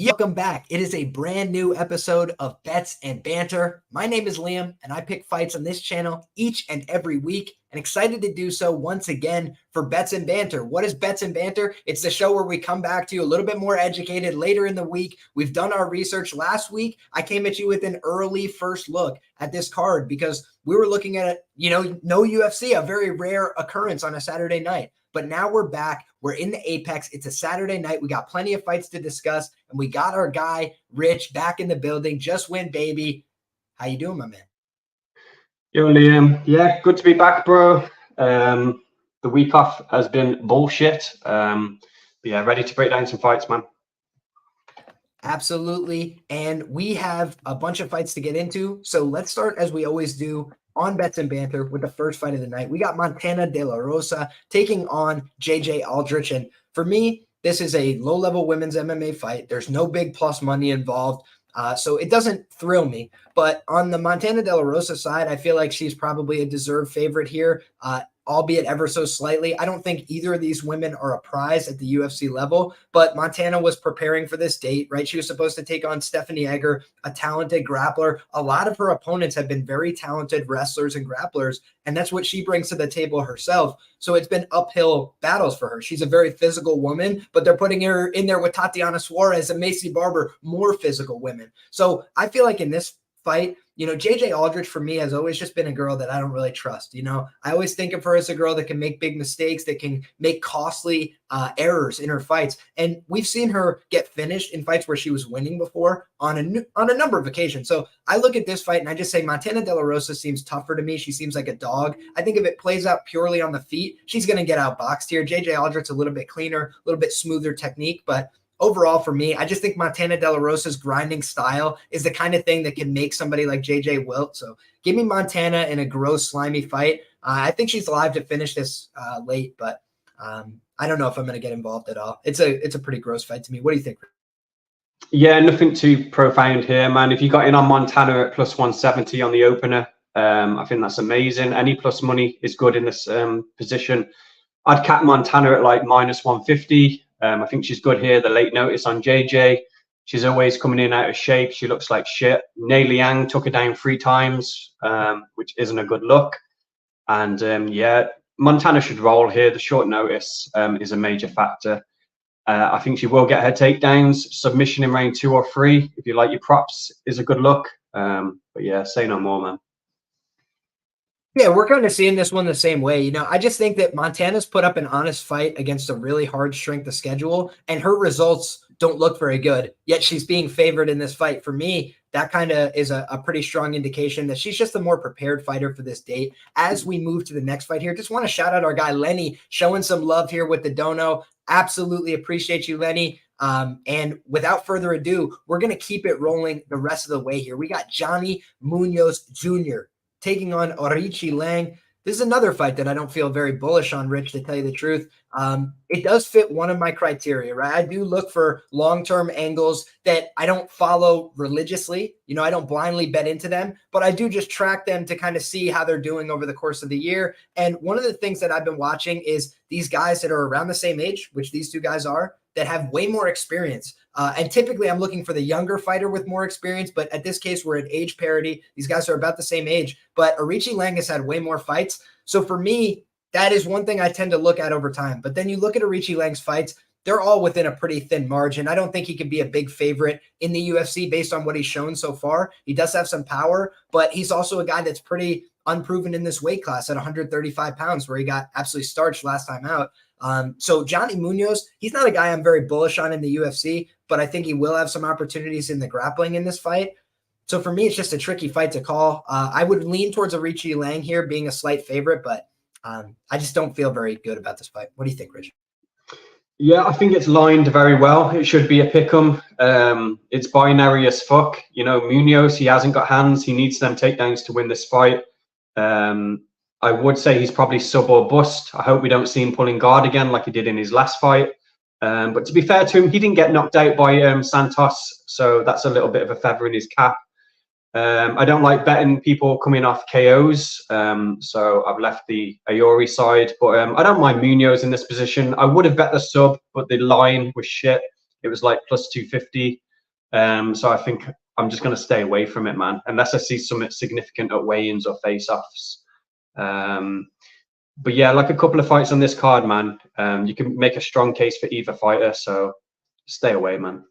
Welcome back. It is a brand new episode of Bets and Banter. My name is Liam, and I pick fights on this channel each and every week, and excited to do so once again for Bets and Banter. What is Bets and Banter? It's the show where we come back to you a little bit more educated later in the week. We've done our research. Last week, I came at you with an early first look at this card because we were looking at, no UFC, a very rare occurrence on a Saturday night. But now we're back. We're in the Apex. It's a Saturday night. We got plenty of fights to discuss, and we got our guy, Rich, back in the building. Just win, baby. How you doing, my man? Yo, Liam. Yeah, good to be back, bro. The week off has been bullshit. Yeah, ready to break down some fights, man. Absolutely. And we have a bunch of fights to get into. So let's start, as we always do, on Bets and Banter with the first fight of the night. We got Montana De La Rosa taking on JJ Aldrich. And for me, this is a low-level women's MMA fight. There's no big plus money involved. So it doesn't thrill me. But on the Montana De La Rosa side, I feel like she's probably a deserved favorite here, albeit ever so slightly. I don't think either of these women are a prize at the UFC level, but Montana was preparing for this date, right? She was supposed to take on Stephanie Egger, a talented grappler. A lot of her opponents have been very talented wrestlers and grapplers, and that's what she brings to the table herself. So it's been uphill battles for her. She's a very physical woman, but they're putting her in there with Tatiana Suarez and Macy Barber, more physical women. So I feel like in this fight, JJ Aldrich for me has always just been a girl that I don't really trust. I always think of her as a girl that can make big mistakes, that can make costly errors in her fights. And we've seen her get finished in fights where she was winning before on a number of occasions. So I look at this fight and I just say Montana De La Rosa seems tougher to me. She seems like a dog. I think if it plays out purely on the feet, she's going to get outboxed here. JJ Aldrich's a little bit cleaner, a little bit smoother technique, but overall, for me, I just think Montana De La Rosa's grinding style is the kind of thing that can make somebody like JJ wilt. So give me Montana in a gross, slimy fight. I think she's live to finish this late, but I don't know if I'm going to get involved at all. It's a pretty gross fight to me. What do you think? Yeah, nothing too profound here, man. If you got in on Montana at plus 170 on the opener, I think that's amazing. Any plus money is good in this position. I'd cap Montana at like minus 150. I think she's good here. The late notice on JJ. She's always coming in out of shape. She looks like shit. Nei Liang took her down 3 times, which isn't a good look. And yeah, Montana should roll here. The short notice is a major factor. I think she will get her takedowns. Submission in round 2 or 3, if you like your props, is a good look. But yeah, say no more, man. Yeah, we're kind of seeing this one the same way. I just think that Montana's put up an honest fight against a really hard strength of schedule, and her results don't look very good, yet she's being favored in this fight. For me, that kind of is a pretty strong indication that she's just a more prepared fighter for this date. As we move to the next fight here, just want to shout out our guy Lenny, showing some love here with the dono. Absolutely appreciate you, Lenny. And without further ado, we're going to keep it rolling the rest of the way here. We got Johnny Munoz Jr. taking on Aori Qileng. This is another fight that I don't feel very bullish on, Rich, to tell you the truth. It does fit one of my criteria, right? I do look for long-term angles that I don't follow religiously. I don't blindly bet into them, but I do just track them to kind of see how they're doing over the course of the year. And one of the things that I've been watching is these guys that are around the same age, which these two guys are, that have way more experience. And typically I'm looking for the younger fighter with more experience, but at this case, we're at age parity. These guys are about the same age, but Aori Qileng has had way more fights. So for me, that is one thing I tend to look at over time. But then you look at Aori Qileng's fights, they're all within a pretty thin margin. I don't think he could be a big favorite in the UFC based on what he's shown so far. He does have some power, but he's also a guy that's pretty unproven in this weight class at 135 pounds, where he got absolutely starched last time out. So Johnny Munoz, he's not a guy I'm very bullish on in the UFC, but I think he will have some opportunities in the grappling in this fight. So for me, it's just a tricky fight to call. I would lean towards Aori Qileng here being a slight favorite, but I just don't feel very good about this fight. What do you think, Rich? Yeah, I think it's lined very well. It should be a pick'em. It's binary as fuck. Munoz, he hasn't got hands. He needs them takedowns to win this fight. I would say he's probably sub or bust. I hope we don't see him pulling guard again like he did in his last fight. But to be fair to him, he didn't get knocked out by Santos, so that's a little bit of a feather in his cap. I don't like betting people coming off KOs, so I've left the Aori side. But I don't mind Munoz in this position. I would have bet the sub, but the line was shit. It was like plus 250. So I think I'm just going to stay away from it, man, unless I see something significant at weigh-ins or face-offs. But yeah, like a couple of fights on this card, man, you can make a strong case for either fighter. So stay away, man.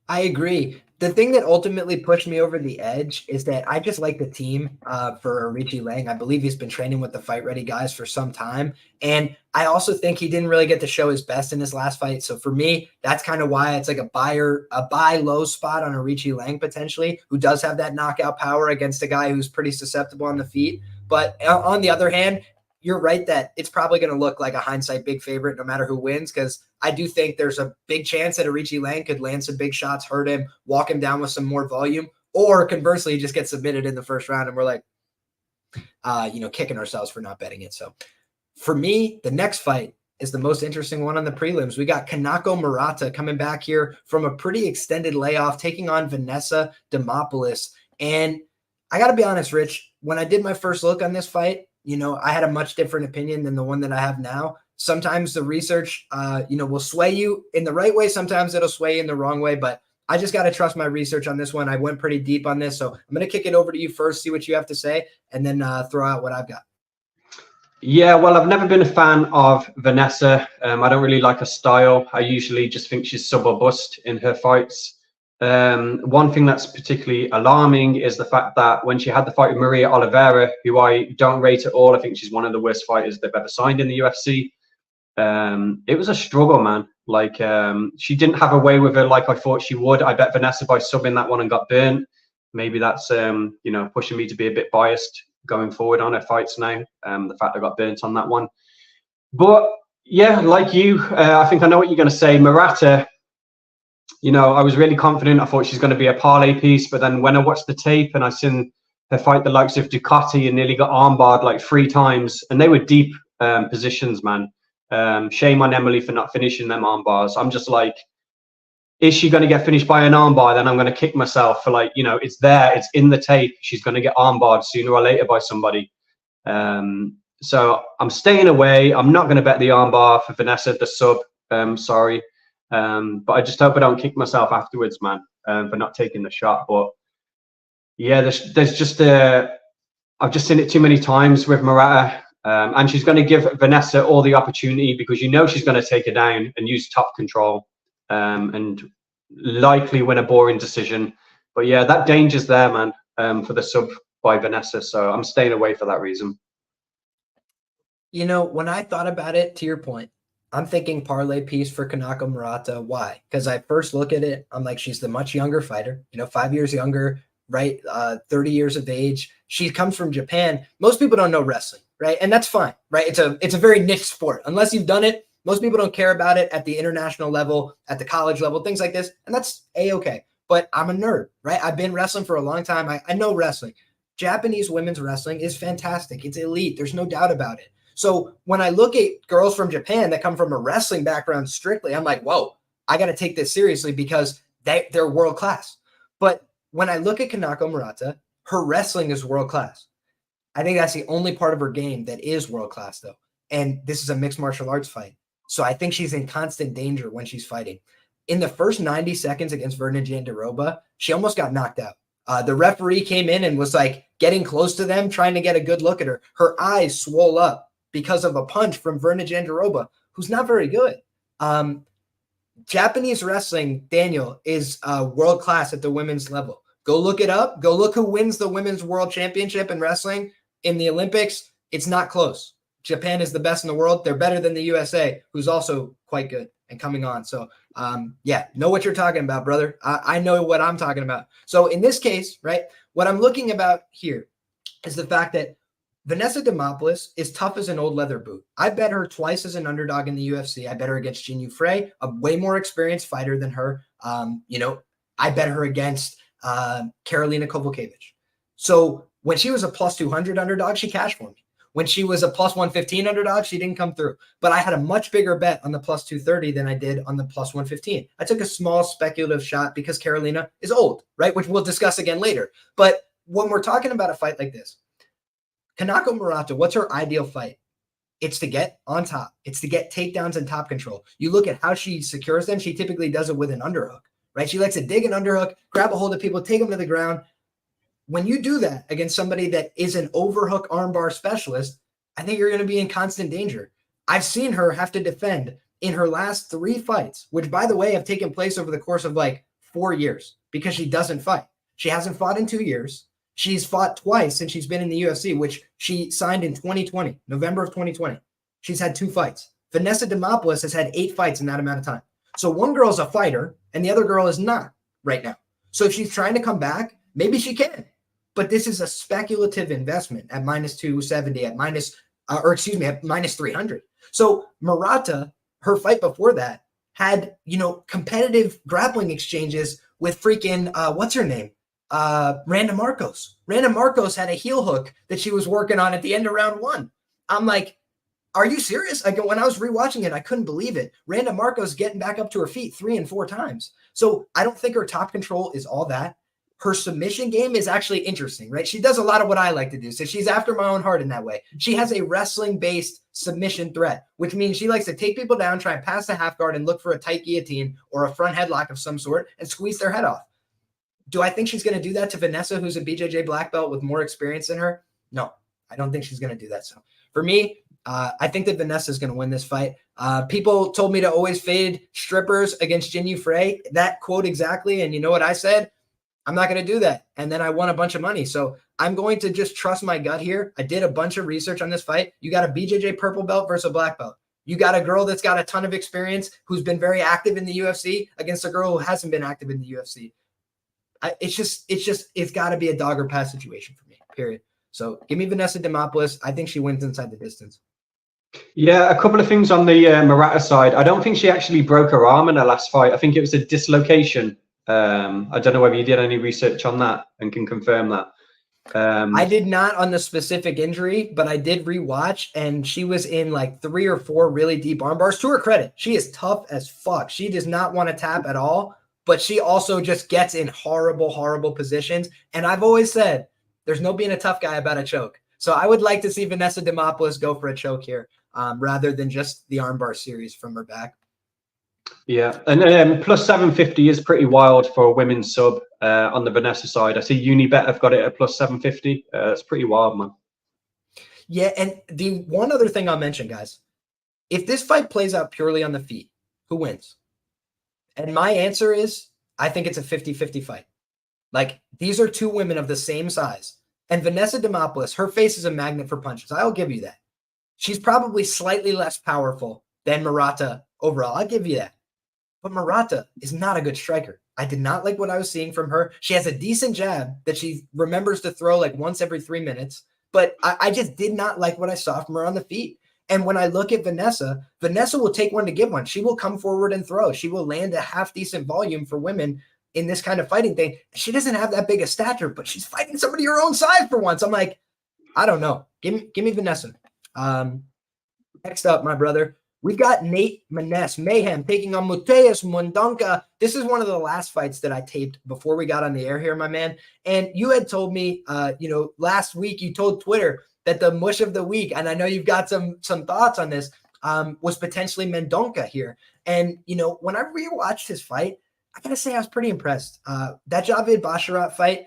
I agree. The thing that ultimately pushed me over the edge is that I just like the team for Qileng. I believe he's been training with the Fight Ready guys for some time. And I also think he didn't really get to show his best in his last fight. So for me, that's kind of why it's like a buy low spot on Qileng potentially, who does have that knockout power against a guy who's pretty susceptible on the feet. But on the other hand, you're right that it's probably going to look like a hindsight big favorite no matter who wins, because I do think there's a big chance that Qileng could land some big shots, hurt him, walk him down with some more volume, or conversely, just get submitted in the first round and we're like, kicking ourselves for not betting it. So for me, the next fight is the most interesting one on the prelims. We got Kanako Murata coming back here from a pretty extended layoff, taking on Vanessa Demopoulos. And I got to be honest, Rich, when I did my first look on this fight, I had a much different opinion than the one that I have now. Sometimes the research, will sway you in the right way. Sometimes it'll sway you in the wrong way, but I just got to trust my research on this one. I went pretty deep on this. So I'm going to kick it over to you first, see what you have to say, and then throw out what I've got. Yeah, well, I've never been a fan of Vanessa. I don't really like her style. I usually just think she's sub or bust in her fights. One thing that's particularly alarming is the fact that when she had the fight with Maria Oliveira, who I don't rate at all, I think she's one of the worst fighters they've ever signed in the UFC. It was a struggle, man. Like, she didn't have a way with her like I thought she would. I bet Vanessa by subbing that one and got burnt. Maybe that's, pushing me to be a bit biased going forward on her fights now. The fact I got burnt on that one. But yeah, like you, I think I know what you're going to say. Murata, I was really confident. I thought she's going to be a parlay piece. But then when I watched the tape and I seen her fight the likes of Ducati and nearly got armbarred like 3 times, and they were deep positions, man. Shame on Emily for not finishing them arm bars. I'm just like, is she going to get finished by an arm bar? Then I'm going to kick myself for it's there, it's in the tape. She's going to get arm barred sooner or later by somebody. So I'm staying away. I'm not going to bet the arm bar for Vanessa, the sub. Sorry. But I just hope I don't kick myself afterwards, man, for not taking the shot. But yeah, there's just I've just seen it too many times with Murata. And she's going to give Vanessa all the opportunity because she's going to take her down and use top control and likely win a boring decision. But yeah, that danger's there, man, for the sub by Vanessa. So I'm staying away for that reason. When I thought about it, to your point, I'm thinking parlay piece for Kanako Murata. Why? Because I first look at it, I'm like, she's the much younger fighter, 5 years younger, right? 30 years of age. She comes from Japan. Most people don't know wrestling, right? And that's fine, right? It's a very niche sport. Unless you've done it, most people don't care about it at the international level, at the college level, things like this. And that's A-okay. But I'm a nerd, right? I've been wrestling for a long time. I know wrestling. Japanese women's wrestling is fantastic. It's elite. There's no doubt about it. So when I look at girls from Japan that come from a wrestling background strictly, I'm like, whoa, I got to take this seriously because they're world class. But when I look at Kanako Murata, her wrestling is world class. I think that's the only part of her game that is world class, though. And this is a mixed martial arts fight. So I think she's in constant danger when she's fighting. In the first 90 seconds against Virna Jandiroba, she almost got knocked out. The referee came in and was like getting close to them, trying to get a good look at her. Her eyes swole up because of a punch from Virna Jandiroba, who's not very good. Japanese wrestling, Daniel, is world class at the women's level. Go look it up. Go look who wins the women's world championship in wrestling in the Olympics. It's not close. Japan is the best in the world. They're better than the USA, who's also quite good and coming on. So, know what you're talking about, brother. I know what I'm talking about. So in this case, right, what I'm looking about here is the fact that Vanessa Demopoulos is tough as an old leather boot. I bet her twice as an underdog in the UFC. I bet her against Jinh Frey, a way more experienced fighter than her. I bet her against Karolina Kowalkiewicz. So when she was a plus 200 underdog, she cashed for me. When she was a plus 115 underdog, she didn't come through. But I had a much bigger bet on the plus 230 than I did on the plus 115. I took a small speculative shot because Karolina is old, right? Which we'll discuss again later. But when we're talking about a fight like this, Kanako Murata, what's her ideal fight? It's to get on top. It's to get takedowns and top control. You look at how she secures them. She typically does it with an underhook, right? She likes to dig an underhook, grab a hold of people, take them to the ground. When you do that against somebody that is an overhook armbar specialist, I think you're going to be in constant danger. I've seen her have to defend in her last 3 fights, which, by the way, have taken place over the course of like 4 years because she doesn't fight. She hasn't fought in 2 years. She's fought twice since she's been in the UFC, which she signed in 2020, November of 2020. She's had 2 fights. Vanessa Demopoulos has had 8 fights in that amount of time. So one girl is a fighter and the other girl is not right now. So if she's trying to come back, maybe she can. But this is a speculative investment at minus 270, at minus 300. So Murata, her fight before that, had, competitive grappling exchanges with freaking, what's her name? Randa Marcos. Randa Marcos had a heel hook that she was working on at the end of round 1. I'm like, are you serious? Like, when I was rewatching it, I couldn't believe it. Randa Marcos getting back up to her feet 3 and 4 times. So I don't think her top control is all that. Her submission game is actually interesting, right? She does a lot of what I like to do. So she's after my own heart in that way. She has a wrestling-based submission threat, which means she likes to take people down, try and pass the half guard, and look for a tight guillotine or a front headlock of some sort and squeeze their head off. Do I think she's going to do that to Vanessa, who's a BJJ black belt with more experience than her? No, I don't think she's going to do that. So for me, I think that Vanessa is going to win this fight. People told me to always fade strippers against Jin Yu Frey. That quote exactly. And you know what I said? I'm not going to do that. And then I won a bunch of money. So I'm going to just trust my gut here. I did a bunch of research on this fight. You got a BJJ purple belt versus a black belt. You got a girl that's got a ton of experience who's been very active in the UFC against a girl who hasn't been active in the UFC. It's got to be a dog or pass situation for me, period. So give me Vanessa Demopoulos. I think she wins inside the distance. Yeah, a couple of things on the Murata side. I don't think she actually broke her arm in her last fight. I think it was a dislocation. I don't know whether you did any research on that and can confirm that. I did not on the specific injury, but I did rewatch, and she was in like 3 or 4 really deep arm bars. To her credit, she is tough as fuck. She does not want to tap at all, but she also just gets in horrible, horrible positions. And I've always said there's no being a tough guy about a choke. So I would like to see Vanessa Demopoulos go for a choke here rather than just the armbar series from her back. Yeah, and plus 750 is pretty wild for a women's sub on the Vanessa side. I see Unibet have got it at plus 750. It's pretty wild, man. Yeah, and the one other thing I'll mention, guys, if this fight plays out purely on the feet, who wins? And my answer is, I think it's a 50-50 fight. Like, these are 2 women of the same size. And Vanessa Demopoulos, her face is a magnet for punches. I'll give you that. She's probably slightly less powerful than Murata overall. I'll give you that. But Murata is not a good striker. I did not like what I was seeing from her. She has a decent jab that she remembers to throw like once every 3 minutes. But I just did not like what I saw from her on the feet. And when I look at Vanessa, Vanessa will take one to give one. She will come forward and throw. She will land a half-decent volume for women in this kind of fighting thing. She doesn't have that big a stature, but she's fighting somebody her own size for once. I'm like, I don't know. Give me Vanessa. Next up, my brother, we've got Nate Maness, Mayhem, taking on Mateus Mendonca. This is one of the last fights that I taped before we got on the air here, my man. And you had told me, last week you told Twitter that the mush of the week, and I know you've got some thoughts on this, was potentially Mendonca here. And, when I rewatched his fight, I got to say I was pretty impressed. That Javid Basharat fight,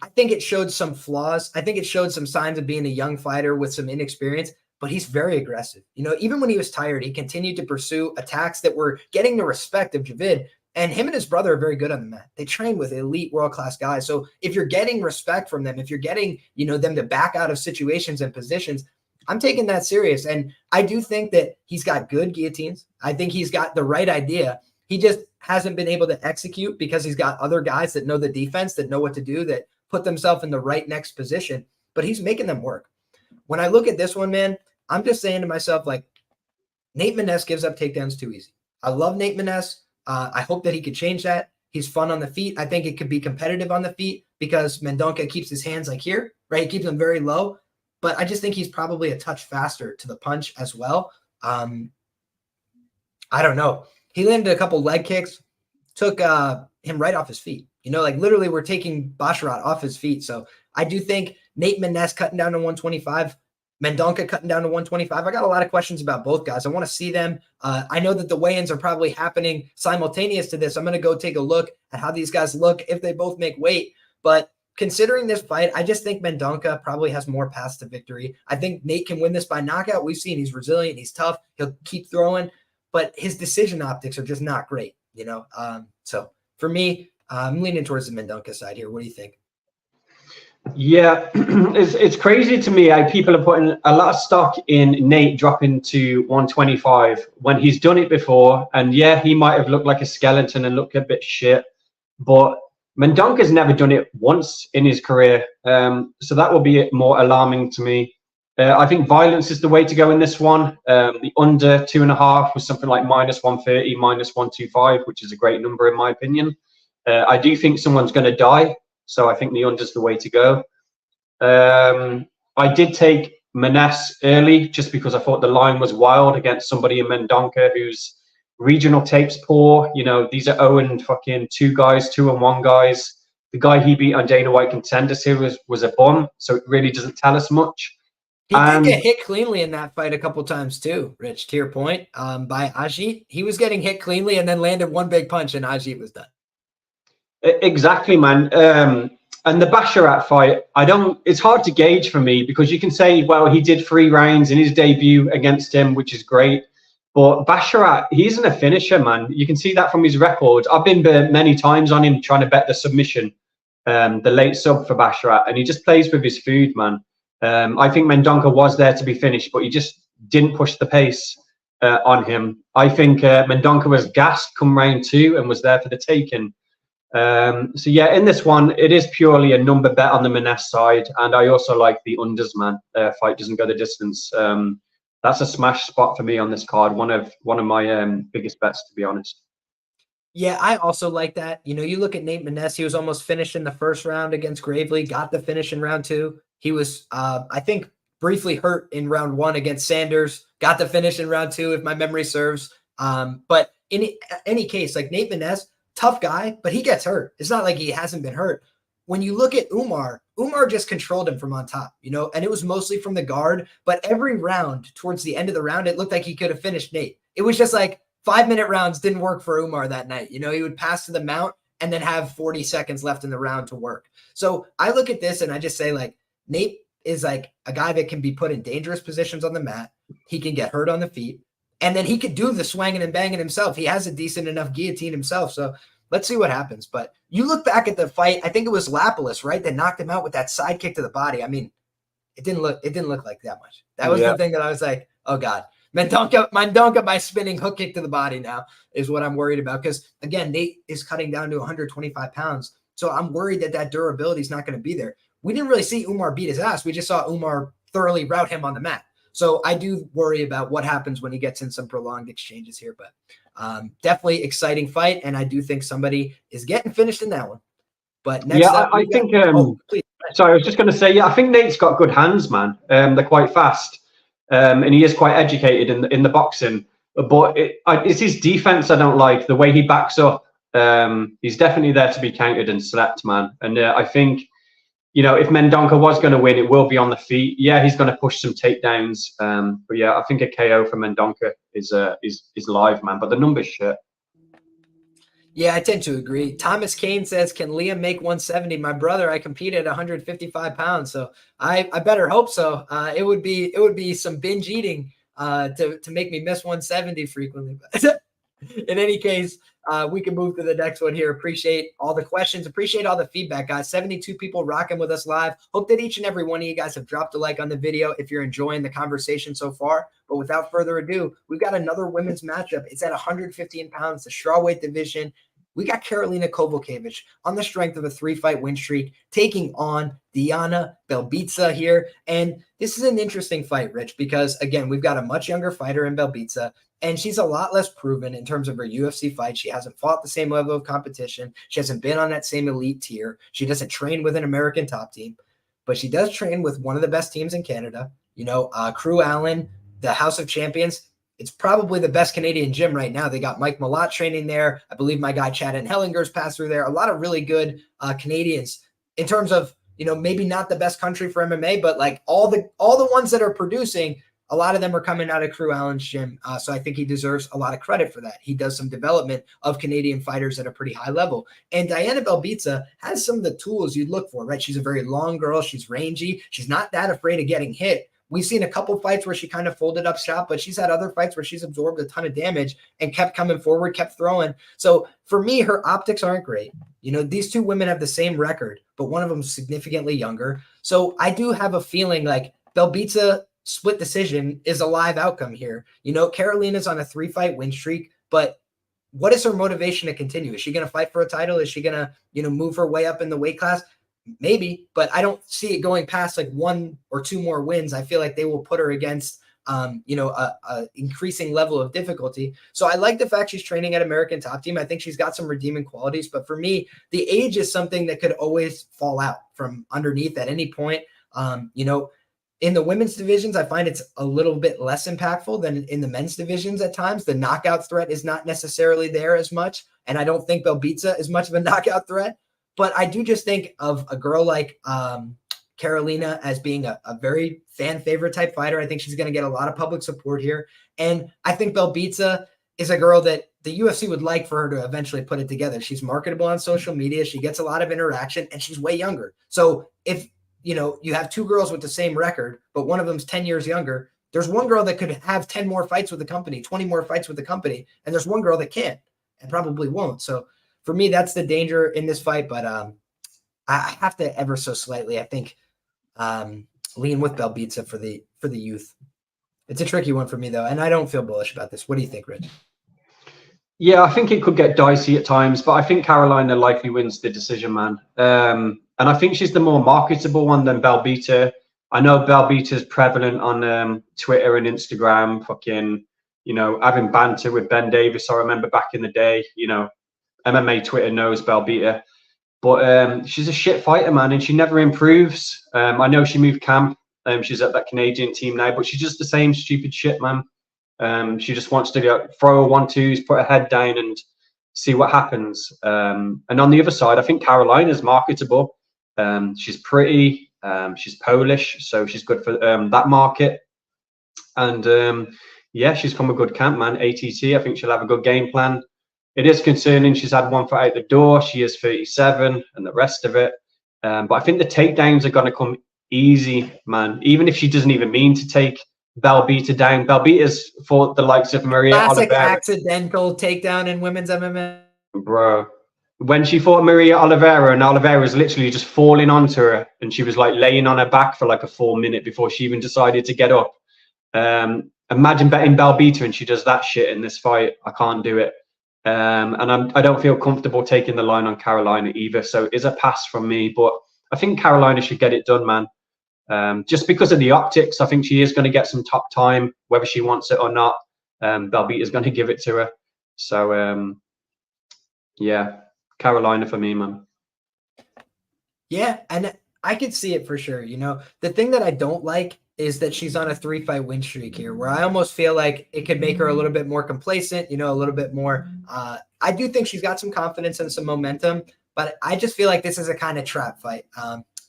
I think it showed some flaws. I think it showed some signs of being a young fighter with some inexperience, but he's very aggressive. Even when he was tired, he continued to pursue attacks that were getting the respect of Javid. And him and his brother are very good on the mat. They train with elite world-class guys. So if you're getting respect from them, if you're getting, them to back out of situations and positions, I'm taking that serious. And I do think that he's got good guillotines. I think he's got the right idea. He just hasn't been able to execute because he's got other guys that know the defense, that know what to do, that put themselves in the right next position. But he's making them work. When I look at this one, man, I'm just saying to myself, like, Nate Maness gives up takedowns too easy. I love Nate Maness. I hope that he could change that. He's fun on the feet. I think it could be competitive on the feet because Mendonca keeps his hands like here, right? He keeps them very low. But I just think he's probably a touch faster to the punch as well. I don't know. He landed a couple leg kicks, took him right off his feet. Literally we're taking Basharat off his feet. So I do think Nate Maness cutting down to 125 Mendonca cutting down to 125. I got a lot of questions about both guys. I want to see them. I know that the weigh-ins are probably happening simultaneous to this. I'm going to go take a look at how these guys look if they both make weight. But considering this fight, I just think Mendonca probably has more paths to victory. I think Nate can win this by knockout. We've seen he's resilient, he's tough, he'll keep throwing, but his decision optics are just not great, you know? So for me, I'm leaning towards the Mendonca side here. What do you think? Yeah, it's crazy to me how people are putting a lot of stock in Nate dropping to 125 when he's done it before. And yeah, he might have looked like a skeleton and looked a bit shit, but Mendonca's never done it once in his career. So that will be more alarming to me. I think violence is the way to go in this one. The under 2.5 was something like -130, -125, which is a great number in my opinion. I do think someone's going to die. So I think the under's the way to go. I did take Maness early just because I thought the line was wild against somebody in Mendonca whose regional tape's poor. You know, these are 0-2 guys, 2-1 guys. The guy he beat on Dana White Contenders here was a bum, so it really doesn't tell us much. He did get hit cleanly in that fight a couple times too, Rich, to your point, by Aji. He was getting hit cleanly and then landed one big punch and Aji was done. Exactly, man. And the Basharat fight, it's hard to gauge for me because you can say, well, he did 3 rounds in his debut against him, which is great. But Basharat, he isn't a finisher, man. You can see that from his record. I've been many times on him trying to bet the submission, the late sub for Basharat, and he just plays with his food, man. I think Mendonca was there to be finished, but he just didn't push the pace on him. I think Mendonca was gassed come round 2 and was there for the taking. So yeah, in this one, it is purely a number bet on the Maness side, and I also like the unders, man. Fight doesn't go the distance. That's a smash spot for me on this card. One of my biggest bets, to be honest. Yeah, I also like that. You know, you look at Nate Maness, he was almost finished in the first round against Gravely, got the finish in round 2. He was, I think, briefly hurt in round 1 against Sanders, got the finish in round 2, if my memory serves. But in any case, like Nate Maness, tough guy, but he gets hurt. It's not like he hasn't been hurt. When you look at Umar just controlled him from on top, you know, and it was mostly from the guard. But every round, towards the end of the round, it looked like he could have finished Nate. It was just like 5-minute rounds didn't work for Umar that night. You know, he would pass to the mount and then have 40 seconds left in the round to work. So I look at this and I just say, like, Nate is like a guy that can be put in dangerous positions on the mat. He can get hurt on the feet. And then he could do the swinging and banging himself. He has a decent enough guillotine himself. So let's see what happens. But you look back at the fight, I think it was Lapalus, right, that knocked him out with that side kick to the body. I mean, it didn't look like that much. That was the thing that I was like, oh God. Mendonca by spinning hook kick to the body now is what I'm worried about. Because again, Nate is cutting down to 125 pounds. So I'm worried that durability is not going to be there. We didn't really see Umar beat his ass. We just saw Umar thoroughly rout him on the mat. So I do worry about what happens when he gets in some prolonged exchanges here, but definitely exciting fight. And I do think somebody is getting finished in that one. But next up, I think, sorry, I was just going to say, yeah, I think Nate's got good hands, man. They're quite fast. And he is quite educated in the boxing, but it's his defense I don't like, the way he backs up. He's definitely there to be countered and slept, man. And I think, you know, if Mendonca was going to win, it will be on the feet. Yeah, he's going to push some takedowns. But yeah, I think a KO for Mendonca is live, man. But the number's shit. Yeah, I tend to agree. Thomas Kane says, can Liam make 170? My brother, I competed at 155 pounds. So I better hope so. It would be some binge eating to make me miss 170 frequently. But in any case, we can move to the next one here. Appreciate all the questions. Appreciate all the feedback, guys. 72 people rocking with us live. Hope that each and every one of you guys have dropped a like on the video if you're enjoying the conversation so far. But without further ado, we've got another women's matchup. It's at 115 pounds, the strawweight division. We got Karolina Kowalkiewicz on the strength of a 3-fight win streak, taking on Diana Belbita here. And this is an interesting fight, Rich, because, again, we've got a much younger fighter in Belbita, and she's a lot less proven in terms of her UFC fight. She hasn't fought the same level of competition. She hasn't been on that same elite tier. She doesn't train with an American top team, but she does train with one of the best teams in Canada. You know, Crew Allen, the House of Champions. It's probably the best Canadian gym right now. They got Mike Malott training there. I believe my guy Chad and Hellinger's passed through there. A lot of really good Canadians in terms of you know, maybe not the best country for MMA, but like all the ones that are producing, a lot of them are coming out of Crew Allen's gym. So I think he deserves a lot of credit for that. He does some development of Canadian fighters at a pretty high level. And Diana Belbita has some of the tools you'd look for, right? She's a very long girl. She's rangy. She's not that afraid of getting hit. We've seen a couple fights where she kind of folded up shop, but she's had other fights where she's absorbed a ton of damage and kept coming forward, kept throwing. So for me, her optics aren't great. You know, these two women have the same record, but one of them is significantly younger. So I do have a feeling like Belbita split decision is a live outcome here. You know, Karolina's on a 3-fight win streak, but what is her motivation to continue? Is she going to fight for a title? Is she going to, you know, move her way up in the weight class? Maybe, but I don't see it going past like 1 or 2 more wins. I feel like they will put her against, you know, a increasing level of difficulty. So I like the fact she's training at American Top Team. I think she's got some redeeming qualities, but for me, the age is something that could always fall out from underneath at any point. You know, in the women's divisions, I find it's a little bit less impactful than in the men's divisions at times. The knockout threat is not necessarily there as much, and I don't think Belbita is much of a knockout threat. But I do just think of a girl like Karolina as being a very fan favorite type fighter. I think she's going to get a lot of public support here. And I think Belbita is a girl that the UFC would like for her to eventually put it together. She's marketable on social media. She gets a lot of interaction, and she's way younger. So if, you know, you have 2 girls with the same record, but one of them's 10 years younger, there's one girl that could have 10 more fights with the company, 20 more fights with the company, and there's one girl that can't and probably won't. So for me, that's the danger in this fight, but I have to ever so slightly, I think, lean with Belbita for the youth. It's a tricky one for me, though, and I don't feel bullish about this. What do you think, Rich? Yeah, I think it could get dicey at times, but I think Karolina likely wins the decision, man. And I think she's the more marketable one than Belbita. I know Belbita's prevalent on Twitter and Instagram, fucking, you know, having banter with Ben Davis. I remember back in the day, you know, MMA Twitter knows Belbita, but she's a shit fighter, man, and she never improves. I know she moved camp. She's at that Canadian team now, but she's just the same stupid shit, man. She just wants to throw her 1-2s, put her head down, and see what happens. And on the other side, I think Karolina's marketable. She's pretty. She's Polish, so she's good for that market. And yeah, she's from a good camp, man. ATT. I think she'll have a good game plan. It is concerning she's had 1 fight out the door. She is 37 and the rest of it. But I think the takedowns are going to come easy, man. Even if she doesn't even mean to take Belbita down. Belbita's fought the likes of Maria Classic Oliveira. accidental takedown in women's MMA. Bro. When she fought Maria Oliveira, and Oliveira was literally just falling onto her, and she was like laying on her back for like a full minute before she even decided to get up. Imagine betting Belbita and she does that shit in this fight. I can't do it. And I don't feel comfortable taking the line on Karolina either. So it's a pass from me. But I think Karolina should get it done, man. Just because of the optics, I think she is going to get some top time, whether she wants it or not. Belbita is going to give it to her. So, yeah, Karolina for me, man. Yeah, and I could see it for sure. You know, the thing that I don't like is that she's on a 3-fight win streak here, where I almost feel like it could make her a little bit more complacent, you know, a little bit more. I do think she's got some confidence and some momentum, but I just feel like this is a kind of trap fight,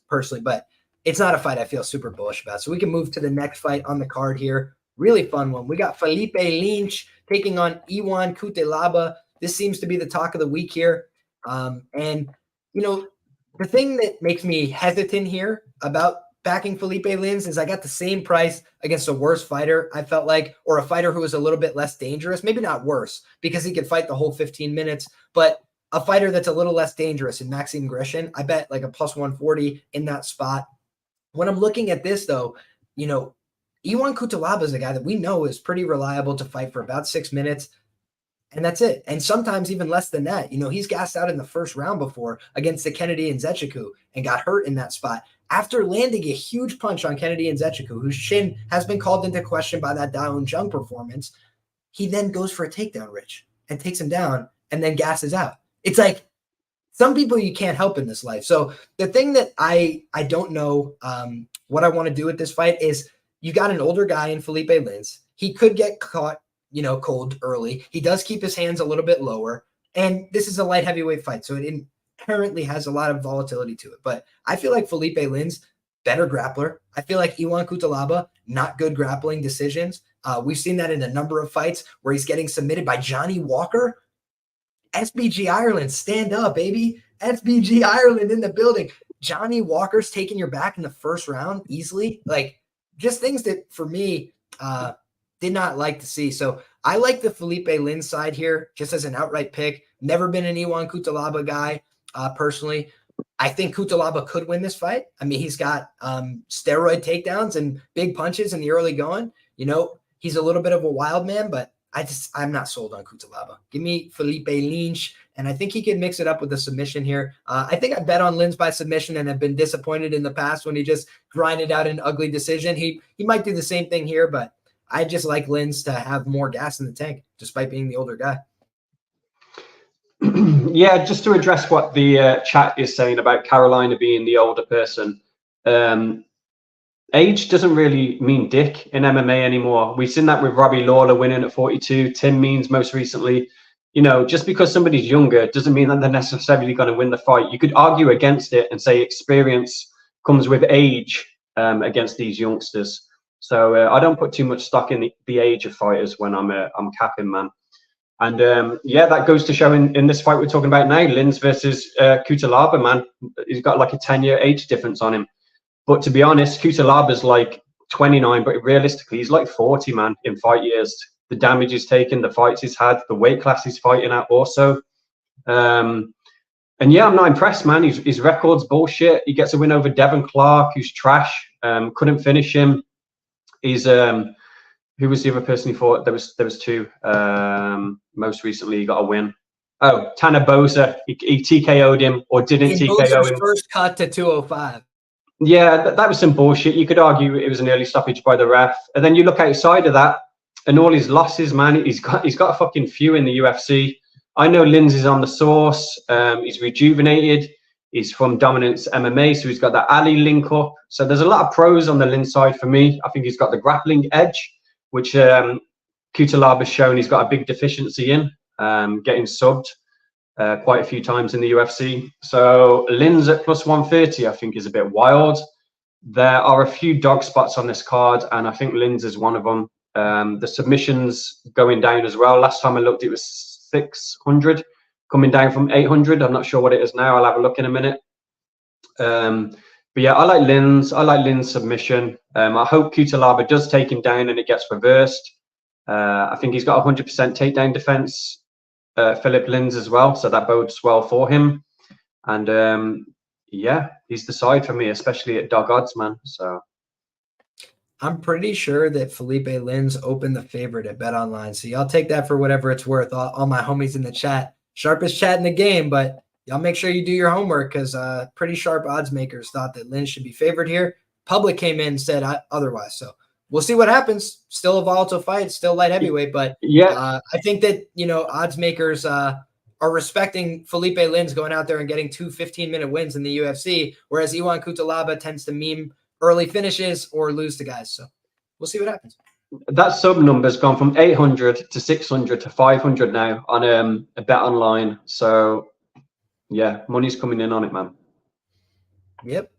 personally. But it's not a fight I feel super bullish about. So we can move to the next fight on the card here. Really fun one. We got Philipe Lynch taking on Iwan Cutelaba. This seems to be the talk of the week here. And, you know, the thing that makes me hesitant here about backing Philipe Lynch is I got the same price against a worse fighter, I felt like, or a fighter who was a little bit less dangerous. Maybe not worse because he could fight the whole 15 minutes, but a fighter that's a little less dangerous in Maxime Grishin. I bet like a plus 140 in that spot. When I'm looking at this, though, you know, Iwan Cutelaba is a guy that we know is pretty reliable to fight for about 6 minutes. And that's it. And sometimes even less than that. You know, he's gassed out in the first round before against the Kennedy and Nzechukwu and got hurt in that spot after landing a huge punch on Kennedy and Nzechukwu, whose shin has been called into question by that Daun Jung performance. He then goes for a takedown, Rich, and takes him down and then gasses out. It's like some people you can't help in this life. So the thing that I don't know what I want to do with this fight is you got an older guy in Philipe Lynch. He could get caught, you know, cold early. He does keep his hands a little bit lower. And this is a light heavyweight fight. So inherently has a lot of volatility to it. But I feel like Philipe Lin's better grappler. I feel like Iwan Cutelaba, not good grappling decisions. We've seen that in a number of fights where he's getting submitted by Johnny Walker. SBG Ireland, stand up, baby. SBG Ireland in the building. Johnny Walker's taking your back in the first round easily. Like, just things that, for me, did not like to see. So I like the Philipe Lin side here just as an outright pick. Never been an Iwan Cutelaba guy personally. I think Cutelaba could win this fight. I mean, he's got steroid takedowns and big punches in the early going. You know, he's a little bit of a wild man, but I'm not sold on Cutelaba. Give me Philipe Lynch, and I think he can mix it up with a submission here. I think I bet on Linz by submission and have been disappointed in the past when he just grinded out an ugly decision. He might do the same thing here, but I just like Linz to have more gas in the tank, despite being the older guy. Yeah, just to address what the chat is saying about Karolina being the older person. Age doesn't really mean dick in MMA anymore. We've seen that with Robbie Lawler winning at 42, Tim Means most recently. You know, just because somebody's younger doesn't mean that they're necessarily going to win the fight. You could argue against it and say experience comes with age against these youngsters. So I don't put too much stock in the age of fighters when I'm capping, man. And yeah, that goes to show in this fight we're talking about now, Linz versus Cutelaba, man. He's got like a 10-year age difference on him. But to be honest, Cutelaba's like 29, but realistically, he's like 40, man, in fight years. The damage he's taken, the fights he's had, the weight class he's fighting at also. And yeah, I'm not impressed, man. His record's bullshit. He gets a win over Devin Clark, who's trash. Couldn't finish him. He's who was the other person he fought? There was two. Most recently, he got a win. Oh, Tanner Boza. He TKO'd him or didn't TKO him. First cut to 205. Yeah, that was some bullshit. You could argue it was an early stoppage by the ref. And then you look outside of that, and all his losses, man. He's got a fucking few in the UFC. I know Linz is on the source. He's rejuvenated. He's from Dominance MMA, so he's got that Ali link up. So there's a lot of pros on the Linz side for me. I think he's got the grappling edge, which Cutelaba's shown he's got a big deficiency in, getting subbed quite a few times in the UFC. So Linz at plus 130, I think, is a bit wild. There are a few dog spots on this card, and I think Linz is one of them. The submissions going down as well. Last time I looked, it was 600, coming down from 800. I'm not sure what it is now. I'll have a look in a minute. But yeah, I like Linz. I like Linz submission. I hope Cutelaba does take him down and it gets reversed. I think he's got 100% takedown defense, Philipe Linz as well. So that bodes well for him. And yeah, he's the side for me, especially at dog odds, man. So I'm pretty sure that Philipe Linz opened the favorite at Bet Online. So y'all take that for whatever it's worth. All my homies in the chat, sharpest chat in the game, but y'all make sure you do your homework because pretty sharp odds makers thought that Linz should be favored here. Public came in and said otherwise. So we'll see what happens. Still a volatile fight, still light heavyweight, but yeah, I think that, you know, odds makers are respecting Philipe Linz going out there and getting 2 15-minute wins in the UFC, whereas Iwan Cutelaba tends to meme early finishes or lose to guys. So we'll see what happens. That sub number's gone from 800 to 600 to 500 now on a Bet Online. So yeah, money's coming in on it, man. Yep.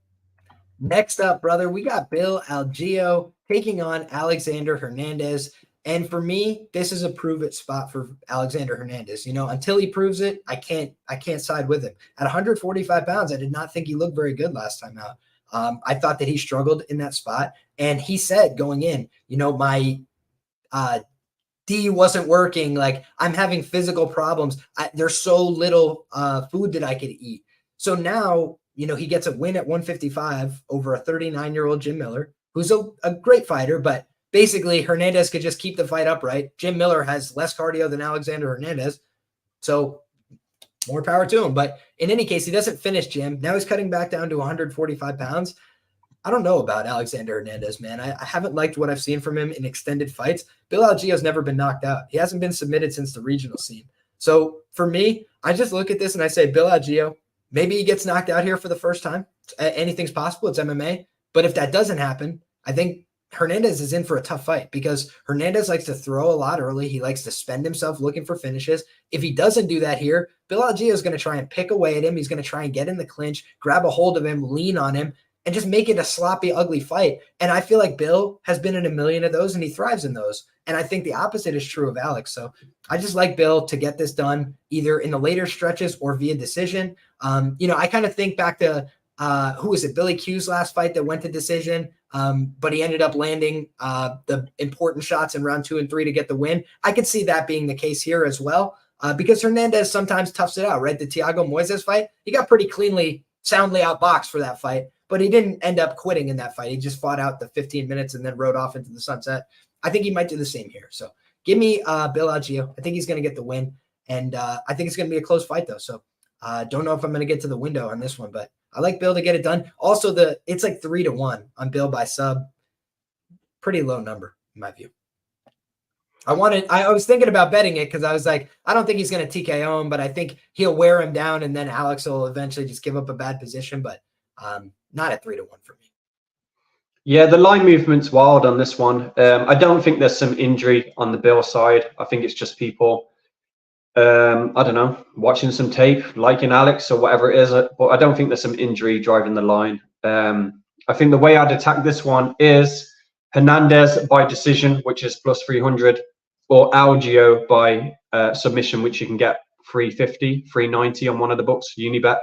Next up, brother, we got Bill Algeo taking on Alexander Hernandez. And for me, this is a prove it spot for Alexander Hernandez. You know, until he proves it, I can't side with him. At 145 pounds, I did not think he looked very good last time out. I thought that he struggled in that spot. And he said going in, you know, my D wasn't working. Like, I'm having physical problems. There's so little food that I could eat. So now, you know, he gets a win at 155 over a 39-year-old Jim Miller, who's a great fighter, but basically Hernandez could just keep the fight upright. Jim Miller has less cardio than Alexander Hernandez, so more power to him. But in any case, he doesn't finish Jim. Now he's cutting back down to 145 pounds. I don't know about Alexander Hernandez, man. I haven't liked what I've seen from him in extended fights. Bill Algeo's never been knocked out. He hasn't been submitted since the regional scene. So for me, I just look at this and I say, Bill Algeo, maybe he gets knocked out here for the first time. Anything's possible. It's MMA. But if that doesn't happen, I think Hernandez is in for a tough fight because Hernandez likes to throw a lot early. He likes to spend himself looking for finishes. If he doesn't do that here, Bill Algeo is going to try and pick away at him. He's going to try and get in the clinch, grab a hold of him, lean on him, and just make it a sloppy, ugly fight. And I feel like Bill has been in a million of those, and he thrives in those. And I think the opposite is true of Alex. So I just like Bill to get this done either in the later stretches or via decision. I kind of think back to who was it? Billy Q's last fight that went to decision. But he ended up landing the important shots in round 2 and 3 to get the win. I could see that being the case here as well, because Hernandez sometimes toughs it out, right? The Thiago Moises fight, he got pretty cleanly, soundly outboxed for that fight, but he didn't end up quitting in that fight. He just fought out the 15 minutes and then rode off into the sunset. I think he might do the same here. So give me Bill Algeo. I think he's going to get the win, and I think it's going to be a close fight, though. So don't know if I'm going to get to the window on this one, but I like Bill to get it done. Also, it's like 3-1 on Bill by sub. Pretty low number in my view. I was thinking about betting it because I was like, I don't think he's going to TKO him, but I think he'll wear him down, and then Alex will eventually just give up a bad position. But not at 3-1 for me. Yeah, the line movement's wild on this one. I don't think there's some injury on the Bill side. I think it's just people, I don't know, watching some tape, liking Alex or whatever it is. But I don't think there's some injury driving the line. I think the way I'd attack this one is Hernandez by decision, which is plus 300, or Algeo by submission, which you can get 350, 390 on one of the books, Unibet.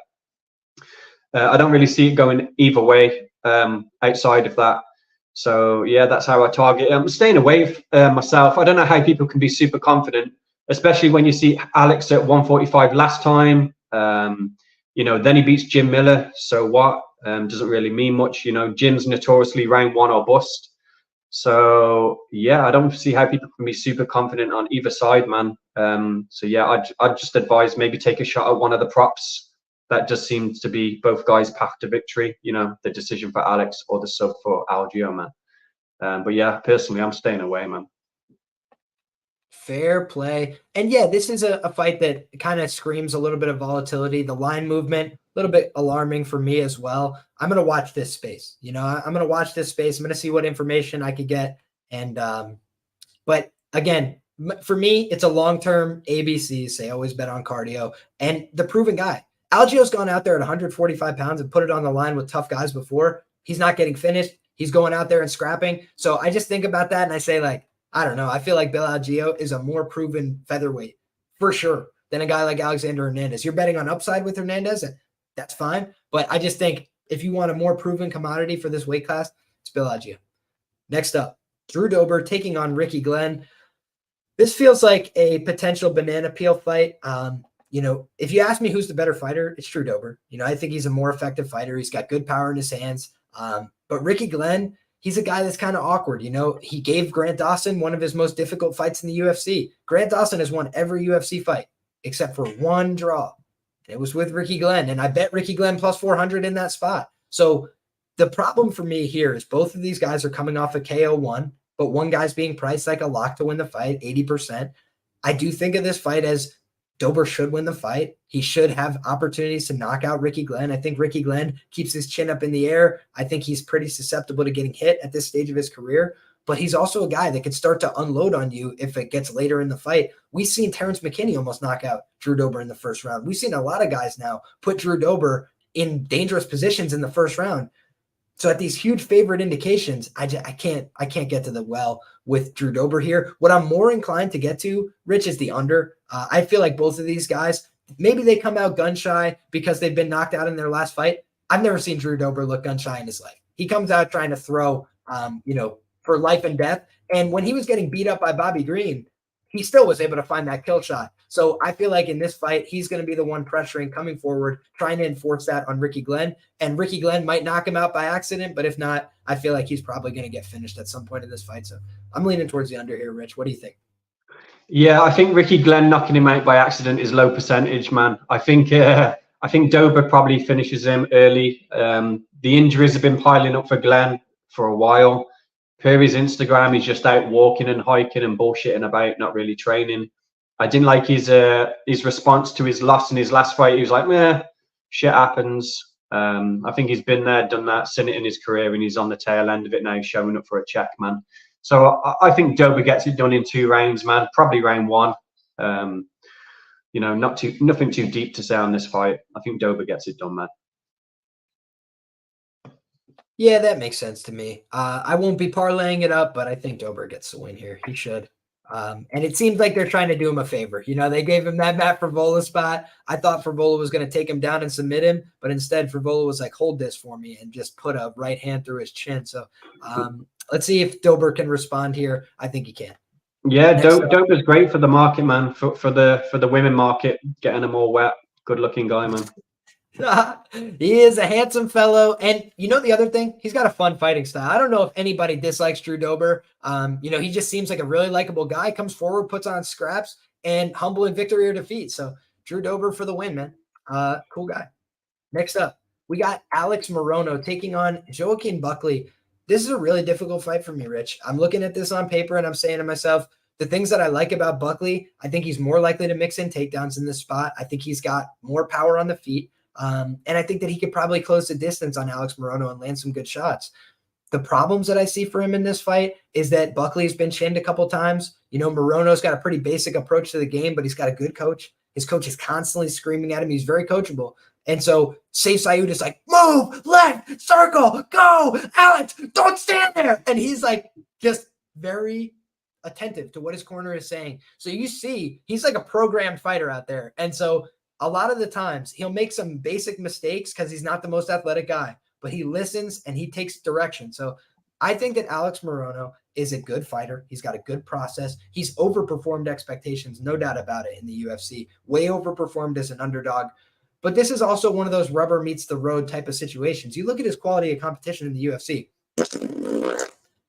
I don't really see it going either way outside of that. So yeah, that's how I target. I'm staying away myself. I don't know how people can be super confident, especially when you see Alex at 145 last time. Then he beats Jim Miller. So what? Doesn't really mean much. Jim's notoriously round 1 or bust. So yeah, I don't see how people can be super confident on either side, man. So yeah, I'd just advise maybe take a shot at one of the props. That just seems to be both guys' path to victory. The decision for Alex or the sub for Algeo, man. But yeah, personally, I'm staying away, man. Fair play. And yeah, this is a fight that kind of screams a little bit of volatility. The line movement, a little bit alarming for me as well. I'm going to watch this space. I'm going to watch this space. I'm going to see what information I could get. And, but again, for me, it's a long-term ABC. Say always bet on cardio and the proven guy. Algeo's gone out there at 145 pounds and put it on the line with tough guys before. He's not getting finished. He's going out there and scrapping. So I just think about that and I say, like, I don't know. I feel like Bill Algeo is a more proven featherweight for sure than a guy like Alexander Hernandez. You're betting on upside with Hernandez, and that's fine. But I just think if you want a more proven commodity for this weight class, it's Bill Algeo. Next up, Drew Dober taking on Ricky Glenn. This feels like a potential banana peel fight. If you ask me who's the better fighter, it's Drew Dober. I think he's a more effective fighter. He's got good power in his hands. But Ricky Glenn, he's a guy that's kind of awkward. He gave Grant Dawson one of his most difficult fights in the UFC. Grant Dawson has won every UFC fight except for one draw. It was with Ricky Glenn, and I bet Ricky Glenn plus 400 in that spot. So the problem for me here is both of these guys are coming off a KO1, but one guy's being priced like a lock to win the fight, 80%. I do think of this fight as Dober should win the fight. He should have opportunities to knock out Ricky Glenn. I think Ricky Glenn keeps his chin up in the air. I think he's pretty susceptible to getting hit at this stage of his career, but he's also a guy that could start to unload on you if it gets later in the fight. We've seen Terrence McKinney almost knock out Drew Dober in the first round. We've seen a lot of guys now put Drew Dober in dangerous positions in the first round. So at these huge favorite indications, I can't get to the well with Drew Dober here. What I'm more inclined to get to, Rich, is the under. I feel like both of these guys, maybe they come out gun shy because they've been knocked out in their last fight. I've never seen Drew Dober look gun shy in his life. He comes out trying to throw, for life and death. And when he was getting beat up by Bobby Green, he still was able to find that kill shot. So I feel like in this fight, he's going to be the one pressuring, coming forward, trying to enforce that on Ricky Glenn. And Ricky Glenn might knock him out by accident, but if not, I feel like he's probably going to get finished at some point in this fight. So I'm leaning towards the under here, Rich. What do you think? Yeah, I think Ricky Glenn knocking him out by accident is low percentage, man. I think Dober probably finishes him early. The injuries have been piling up for Glenn for a while. Per his Instagram, he's just out walking and hiking and bullshitting about, not really training. I didn't like his response to his loss in his last fight. He was like, shit happens. I think he's been there, done that, seen it in his career, and he's on the tail end of it now, showing up for a check, man. So I think Dober gets it done in 2 rounds, man. Probably round 1. You know, nothing too deep to say on this fight. I think Dober gets it done, man. Yeah, that makes sense to me. I won't be parlaying it up, but I think Dober gets the win here. He should. And it seems like they're trying to do him a favor. You know, they gave him that Matt Frivola spot. I thought Frivola was going to take him down and submit him, but instead Frivola was like, hold this for me, and just put a right hand through his chin. So let's see if Dober can respond here. I think he can. Yeah, Dober's great for the market, man. For the women market, getting them all wet. Good looking guy, man. He is a handsome fellow. And you know, the other thing, he's got a fun fighting style. I don't know if anybody dislikes Drew Dober. You know, he just seems like a really likable guy, comes forward, puts on scraps, and humble in victory or defeat. So Drew Dober for the win, man. Cool guy. Next up, we got Alex Morono taking on Joaquin Buckley. This is a really difficult fight for me, Rich. I'm looking at this on paper and I'm saying to myself, the things that I like about Buckley, I think he's more likely to mix in takedowns in this spot. I think he's got more power on the feet. And I think that he could probably close the distance on Alex Morono and land some good shots. The problems that I see for him in this fight is that Buckley's been chinned a couple times. You know, Morono's got a pretty basic approach to the game, but he's got a good coach. His coach is constantly screaming at him. He's very coachable. And so Saif Saud is like, move, left, circle, go, Alex, don't stand there. And he's like just very attentive to what his corner is saying. So you see, he's like a programmed fighter out there. And so a lot of the times he'll make some basic mistakes because he's not the most athletic guy, but he listens and he takes direction. So I think that Alex Morono is a good fighter. He's got a good process. He's overperformed expectations, no doubt about it, in the UFC. Way overperformed as an underdog. But this is also one of those rubber meets the road type of situations. You look at his quality of competition in the UFC.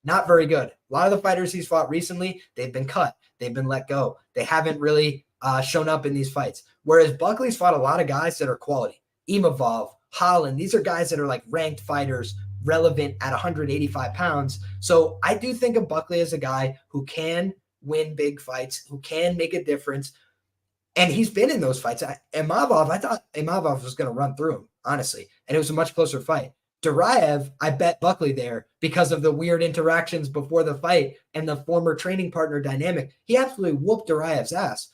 Not very good. A lot of the fighters he's fought recently, they've been cut. They've been let go. They haven't really shown up in these fights. Whereas Buckley's fought a lot of guys that are quality. Imavov, Holland, these are guys that are like ranked fighters, relevant at 185 pounds. So I do think of Buckley as a guy who can win big fights, who can make a difference. And he's been in those fights. I thought Imavov was going to run through him, honestly. And it was a much closer fight. Duraev, I bet Buckley there because of the weird interactions before the fight and the former training partner dynamic. He absolutely whooped Duraev's ass.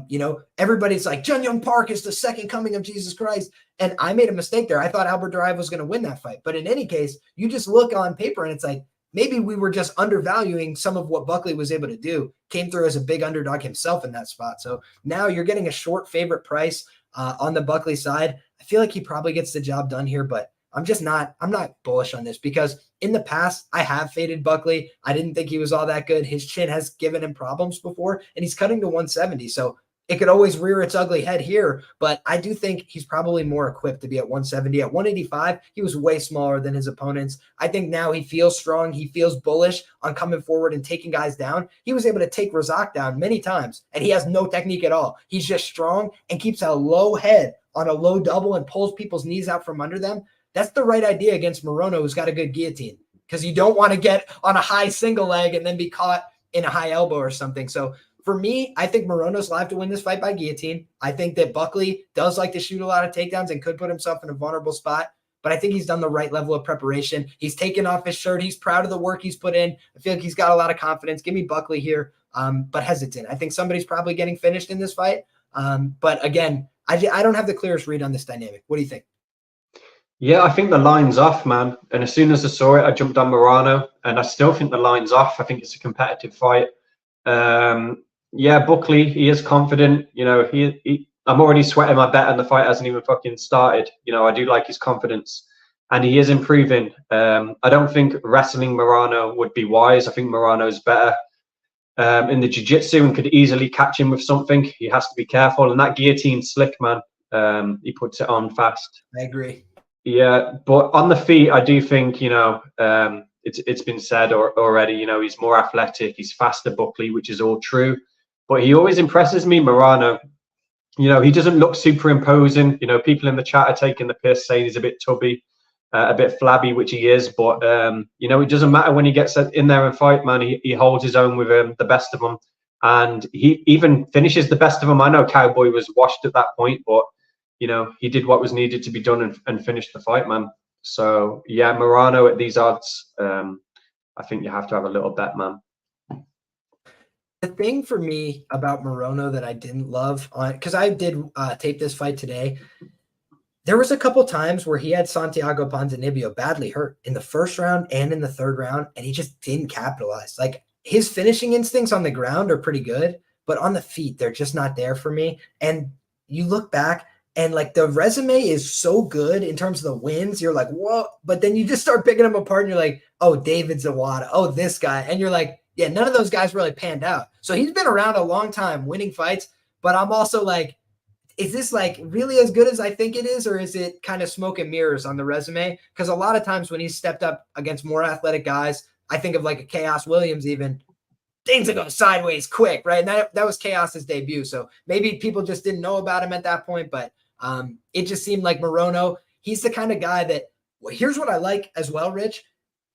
You know, everybody's like, Jun Young Park is the second coming of Jesus Christ. And I made a mistake there. I thought Albert Duraev was going to win that fight. But in any case, you just look on paper and it's like, maybe we were just undervaluing some of what Buckley was able to do. Came through as a big underdog himself in that spot. So now you're getting a short favorite price on the Buckley side. I feel like he probably gets the job done here, but I'm not bullish on this because in the past, I have faded Buckley. I didn't think he was all that good. His chin has given him problems before, and he's cutting to 170. So it could always rear its ugly head here, but I do think he's probably more equipped to be at 170. At 185, he was way smaller than his opponents. I think now he feels strong. He feels bullish on coming forward and taking guys down. He was able to take Razak down many times, and he has no technique at all. He's just strong and keeps a low head on a low double and pulls people's knees out from under them. That's the right idea against Morono, who's got a good guillotine, because you don't want to get on a high single leg and then be caught in a high elbow or something. So for me, I think Morono's live to win this fight by guillotine. I think that Buckley does like to shoot a lot of takedowns and could put himself in a vulnerable spot, but I think he's done the right level of preparation. He's taken off his shirt. He's proud of the work he's put in. I feel like he's got a lot of confidence. Give me Buckley here, but hesitant. I think somebody's probably getting finished in this fight. But again, I don't have the clearest read on this dynamic. What do you think? Yeah, I think the line's off, man. And as soon as I saw it, I jumped on Morono, and I still think the line's off. I think it's a competitive fight. Yeah, Buckley, he is confident. You know, I'm already sweating my bet, and the fight hasn't even fucking started. You know, I do like his confidence, and he is improving. I don't think wrestling Morono would be wise. I think Morono's better in the jiu-jitsu and could easily catch him with something. He has to be careful, and that guillotine's slick, man. He puts it on fast. I agree. Yeah, but on the feet, I do think, you know, it's been said already, you know, he's more athletic, he's faster, Buckley, which is all true. But he always impresses me, Morono. You know, he doesn't look super imposing. You know, people in the chat are taking the piss, saying he's a bit tubby, a bit flabby, which he is. But, you know, it doesn't matter when he gets in there and fight, man. He holds his own with the best of them. And he even finishes the best of them. I know Cowboy was washed at that point, but he did what was needed to be done and finished the fight, man. So yeah, Morono at these odds, I think you have to have a little bet, man. The thing for me about Morono that I didn't love, because I did tape this fight today, there was a couple times where he had Santiago Ponzinibbio badly hurt in the first round and in the third round, and he just didn't capitalize. Like, his finishing instincts on the ground are pretty good, but on the feet, they're just not there for me. And you look back, and like, the resume is so good in terms of the wins. You're like, whoa. But then you just start picking them apart, and you're like, oh, David Zawada. Oh, this guy. And you're like, yeah, none of those guys really panned out. So he's been around a long time winning fights, but I'm also like, is this like really as good as I think it is, or is it kind of smoke and mirrors on the resume? Because a lot of times when he's stepped up against more athletic guys, I think of like a Chaos Williams even, things that go sideways quick, right? And that was Chaos's debut. So maybe people just didn't know about him at that point, but it just seemed like Morono, he's the kind of guy that, well, here's what I like as well, Rich.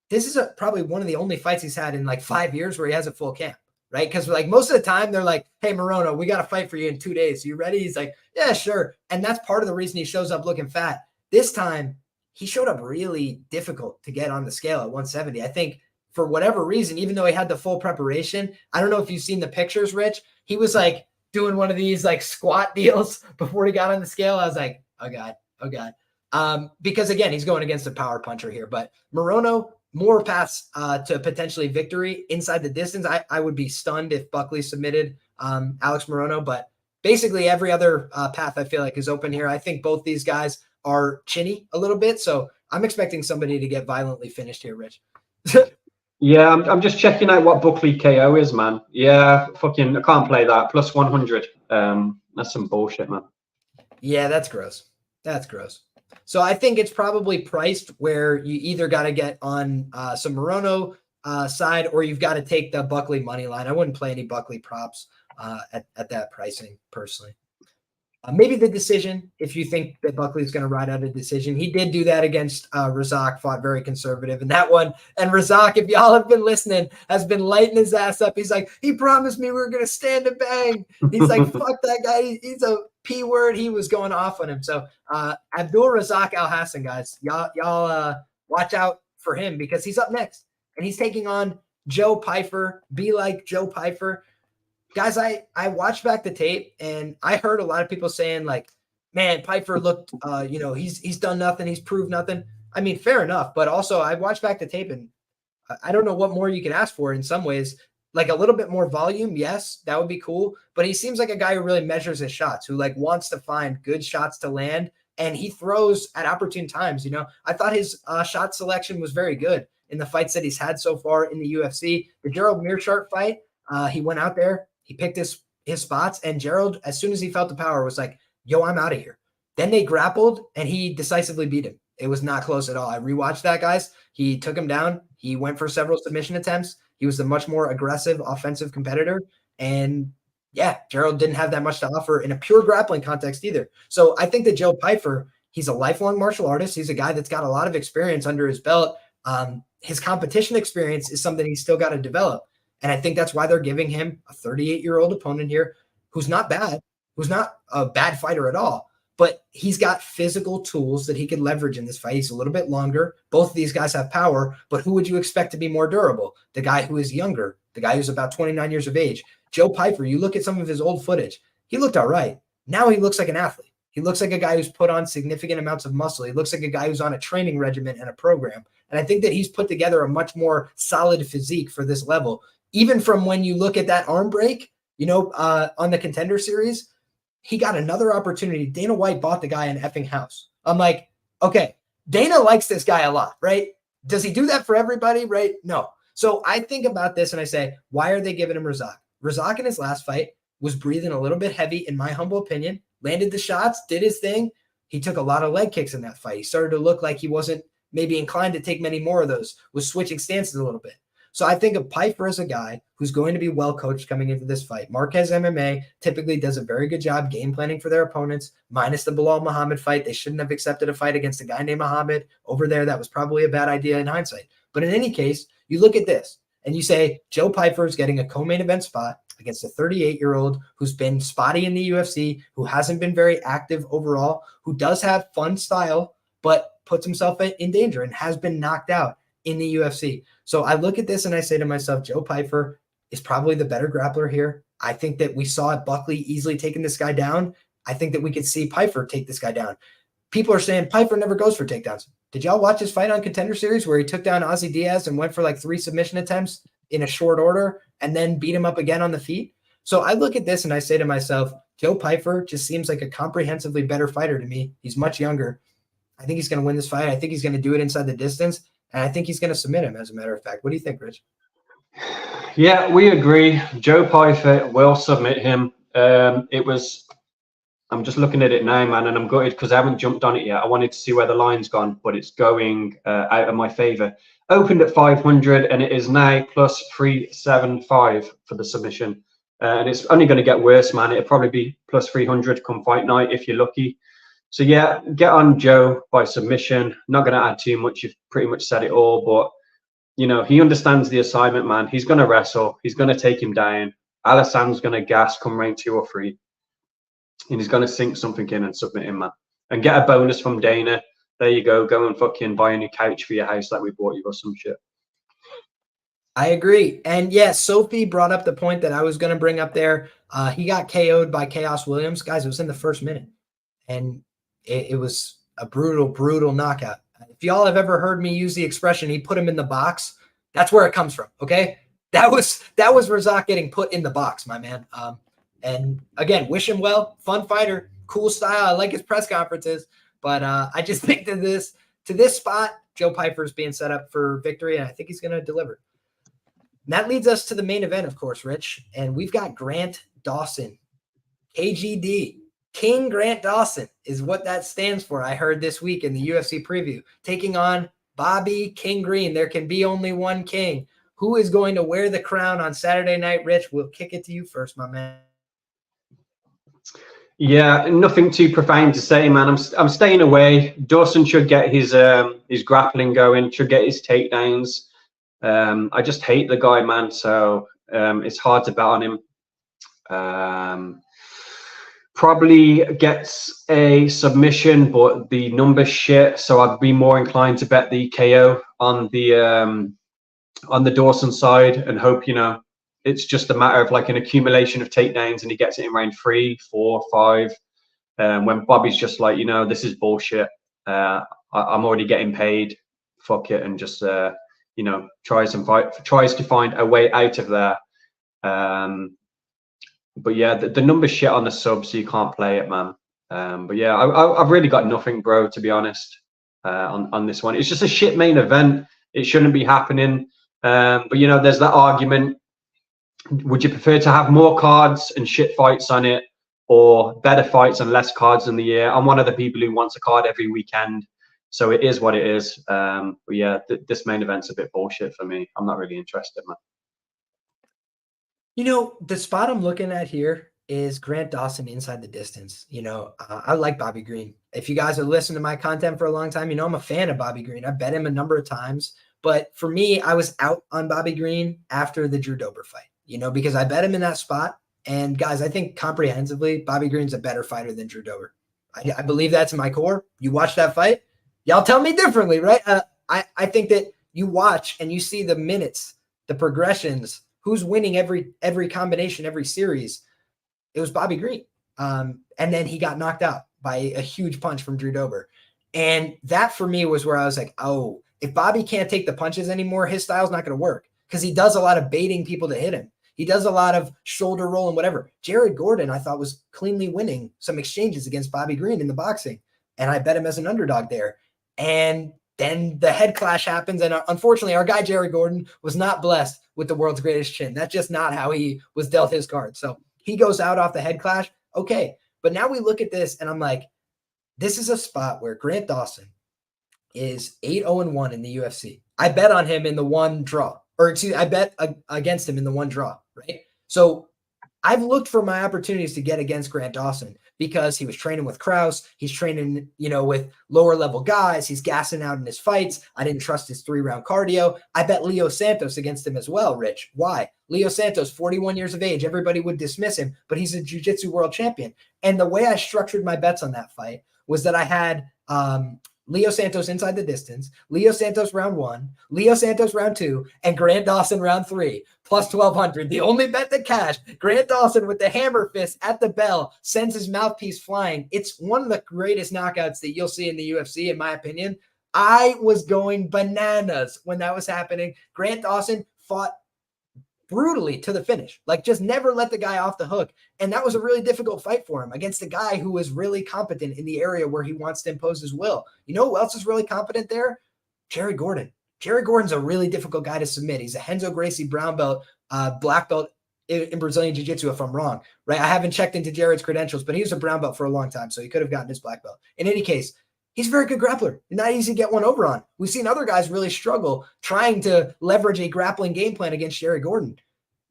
This is probably one of the only fights he's had in like 5 years where he has a full camp, right? Because like most of the time they're like, hey, Morono, we got a fight for you in 2 days. You ready? He's like, yeah, sure. And that's part of the reason he shows up looking fat. This time he showed up really difficult to get on the scale at 170. I think for whatever reason, even though he had the full preparation, I don't know if you've seen the pictures, Rich, he was like doing one of these like squat deals before he got on the scale. I was like, oh God. Because again, he's going against a power puncher here, but Morono, more paths to potentially victory inside the distance. I would be stunned if Buckley submitted Alex Morono, but basically every other path I feel like is open here. I think both these guys are chinny a little bit, so I'm expecting somebody to get violently finished here, Rich. Yeah, I'm just checking out what Buckley KO is, man. Yeah, fucking, I can't play that. Plus 100. That's some bullshit, man. Yeah, that's gross. That's gross. So I think it's probably priced where you either got to get on some Morono side, or you've got to take the Buckley money line. I wouldn't play any Buckley props at that pricing personally. Maybe the decision, if you think that Buckley's going to ride out a decision. He did do that against Razak, fought very conservative in that one. And Razak, if y'all have been listening, has been lighting his ass up. He's like, he promised me we were going to stand and bang. He's like, fuck that guy. He's a P word. He was going off on him. So Abdul Razak Al Hassan, guys, y'all watch out for him because he's up next. And he's taking on Joe Pyfer. Be like Joe Pyfer. Guys, I watched back the tape and I heard a lot of people saying like, man, Pyfer looked, he's done nothing. He's proved nothing. I mean, fair enough. But also I watched back the tape and I don't know what more you can ask for in some ways. Like a little bit more volume. Yes, that would be cool. But he seems like a guy who really measures his shots, who like wants to find good shots to land. And he throws at opportune times. I thought his shot selection was very good in the fights that he's had so far in the UFC. The Gerald Meerschaert fight, he went out there. He picked his spots, and Gerald, as soon as he felt the power, was like, yo, I'm out of here. Then they grappled, and he decisively beat him. It was not close at all. I rewatched that, guys. He took him down. He went for several submission attempts. He was the much more aggressive offensive competitor. And, yeah, Gerald didn't have that much to offer in a pure grappling context either. So I think that Joe Pyfer, he's a lifelong martial artist. He's a guy that's got a lot of experience under his belt. His competition experience is something he's still got to develop. And I think that's why they're giving him a 38-year-old opponent here who's not bad, who's not a bad fighter at all, but he's got physical tools that he could leverage in this fight. He's a little bit longer. Both of these guys have power, but who would you expect to be more durable? The guy who is younger, the guy who's about 29 years of age. Joe Pyfer, you look at some of his old footage, he looked all right. Now he looks like an athlete. He looks like a guy who's put on significant amounts of muscle. He looks like a guy who's on a training regimen and a program. And I think that he's put together a much more solid physique for this level. Even from when you look at that arm break, on the Contender Series, he got another opportunity. Dana White bought the guy an effing house. I'm like, okay, Dana likes this guy a lot, right? Does he do that for everybody, right? No. So I think about this and I say, why are they giving him Razak? Razak in his last fight was breathing a little bit heavy, in my humble opinion, landed the shots, did his thing. He took a lot of leg kicks in that fight. He started to look like he wasn't maybe inclined to take many more of those, was switching stances a little bit. So I think of Pyfer as a guy who's going to be well coached coming into this fight. Marquez MMA typically does a very good job game planning for their opponents, minus the Bilal Muhammad fight. They shouldn't have accepted a fight against a guy named Muhammad over there. That was probably a bad idea in hindsight. But in any case, you look at this and you say, Joe Pyfer is getting a co-main event spot against a 38-year-old who's been spotty in the UFC, who hasn't been very active overall, who does have fun style, but puts himself in danger and has been knocked out in the UFC. So I look at this and I say to myself, Joe Pyfer is probably the better grappler here. I think that we saw Buckley easily taking this guy down. I think that we could see Pyfer take this guy down. People are saying Pyfer never goes for takedowns. Did y'all watch his fight on Contender Series where he took down Ozzy Diaz and went for like 3 submission attempts in a short order and then beat him up again on the feet? So I look at this and I say to myself, Joe Pyfer just seems like a comprehensively better fighter to me. He's much younger. I think he's going to win this fight. I think he's going to do it inside the distance. And I think he's going to submit him, as a matter of fact. What do you think, Rich? Yeah, we agree. Joe Pyfer will submit him. I'm just looking at it now, man, and I'm gutted because I haven't jumped on it yet. I wanted to see where the line's gone, but it's going out of my favor. Opened at 500, and it is now plus 375 for the submission. And it's only going to get worse, man. It'll probably be plus 300 come fight night if you're lucky. So, yeah, get on Joe by submission. Not going to add too much. You've pretty much said it all, but, you know, he understands the assignment, man. He's going to wrestle. He's going to take him down. Alassand's going to gas come round 2 or 3. And he's going to sink something in and submit him, man. And get a bonus from Dana. There you go. Go and fucking buy a new couch for your house like we bought you or some shit. I agree. And yeah, Sophie brought up the point that I was going to bring up there. He got KO'd by Chaos Williams. Guys, it was in the first minute. And it was a brutal, brutal knockout. If y'all have ever heard me use the expression, he put him in the box, that's where it comes from, okay? That was Razak getting put in the box, my man. And again, wish him well. Fun fighter, cool style. I like his press conferences, but I just think that this spot, Joe Pyfer is being set up for victory, and I think he's going to deliver. And that leads us to the main event, of course, Rich, and we've got Grant Dawson, KGD. King Grant Dawson is what that stands for. I heard this week in the UFC preview, taking on Bobby King Green. There can be only one king. Who is going to wear the crown on Saturday night, Rich? We'll kick it to you first, my man. Yeah, nothing too profound to say, man. I'm staying away. Dawson should get his grappling going, should get his takedowns. I just hate the guy, man. So it's hard to bet on him. Probably gets a submission, but the number's shit. So I'd be more inclined to bet the KO on the Dawson side and hope, you know, it's just a matter of like an accumulation of takedowns and he gets it in round 3, 4, 5. When Bobby's just like, you know, this is bullshit. I'm already getting paid. Fuck it, and just you know, tries to find a way out of there. But yeah, the number's shit on the sub, so you can't play it, man. But yeah, I've really got nothing, bro, to be honest, on this one. It's just a shit main event. It shouldn't be happening. But you know, there's that argument. Would you prefer to have more cards and shit fights on it, or better fights and less cards in the year? I'm one of the people who wants a card every weekend, so it is what it is. But yeah, this main event's a bit bullshit for me. I'm not really interested, man. You know, the spot I'm looking at here is Grant Dawson inside the distance. You know, I like Bobby Green. If you guys have listened to my content for a long time, you know I'm a fan of Bobby Green. I bet him a number of times. But for me, I was out on Bobby Green after the Drew Dober fight, you know, because I bet him in that spot. And guys, I think comprehensively, Bobby Green's a better fighter than Drew Dober. I believe that's in my core. You watch that fight, y'all tell me differently, right? I think that you watch and you see the minutes, the progressions, who's winning every combination, every series. It was Bobby Green. And then he got knocked out by a huge punch from Drew Dober. And that for me was where I was like, oh, if Bobby can't take the punches anymore, his style's not going to work because he does a lot of baiting people to hit him. He does a lot of shoulder roll and whatever. Jared Gordon, I thought, was cleanly winning some exchanges against Bobby Green in the boxing. And I bet him as an underdog there. And then the head clash happens. And unfortunately, our guy, Jared Gordon, was not blessed with the world's greatest chin. That's just not how he was dealt his cards. So he goes out off the head clash. Okay. But now we look at this and I'm like, this is a spot where Grant Dawson is 8-0-1 in the UFC. I bet on him in the one draw, or excuse me, I bet against him in the one draw, right? So I've looked for my opportunities to get against Grant Dawson because he was training with Kraus. He's training, with lower level guys. He's gassing out in his fights. I didn't trust his 3-round cardio. I bet Leo Santos against him as well, Rich. Why? Leo Santos, 41 years of age. Everybody would dismiss him, but he's a jiu-jitsu world champion. And the way I structured my bets on that fight was that I had Leo Santos inside the distance, Leo Santos round 1, Leo Santos round 2, and Grant Dawson round 3, plus 1,200. The only bet that cashed, Grant Dawson with the hammer fist at the bell sends his mouthpiece flying. It's one of the greatest knockouts that you'll see in the UFC, in my opinion. I was going bananas when that was happening. Grant Dawson fought brutally to the finish, like just never let the guy off the hook. And that was a really difficult fight for him against a guy who was really competent in the area where he wants to impose his will. You know who else is really competent there? Jared Gordon. Jared Gordon's a really difficult guy to submit. He's a Renzo Gracie brown belt, black belt in Brazilian Jiu-Jitsu, if I'm wrong, right? I haven't checked into Jared's credentials, but he was a brown belt for a long time, so he could have gotten his black belt. In any case, he's a very good grappler. Not easy to get one over on. We've seen other guys really struggle trying to leverage a grappling game plan against Jared Gordon.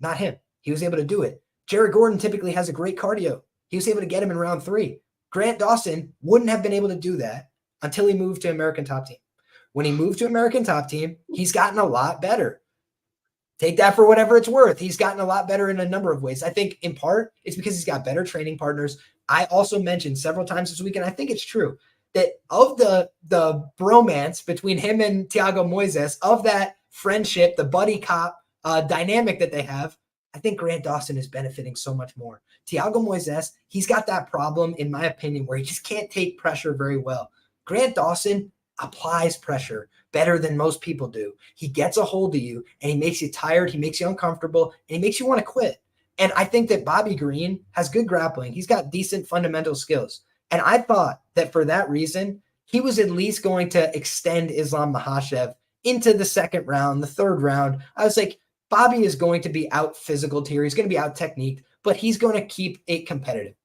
Not him. He was able to do it. Jared Gordon typically has a great cardio. He was able to get him in round 3. Grant Dawson wouldn't have been able to do that until he moved to American Top Team. When he moved to American Top Team, he's gotten a lot better. Take that for whatever it's worth. He's gotten a lot better in a number of ways. I think in part it's because he's got better training partners. I also mentioned several times this week, and I think it's true, that of the bromance between him and Thiago Moises, of that friendship, the buddy cop dynamic that they have, I think Grant Dawson is benefiting so much more. Thiago Moises, he's got that problem, in my opinion, where he just can't take pressure very well. Grant Dawson applies pressure better than most people do. He gets a hold of you, and he makes you tired, he makes you uncomfortable, and he makes you want to quit. And I think that Bobby Green has good grappling. He's got decent fundamental skills. And I thought that for that reason, he was at least going to extend Islam Makhachev into the second round, the third round. I was like, Bobby is going to be out physical here. He's going to be out techniqued, but he's going to keep it competitive.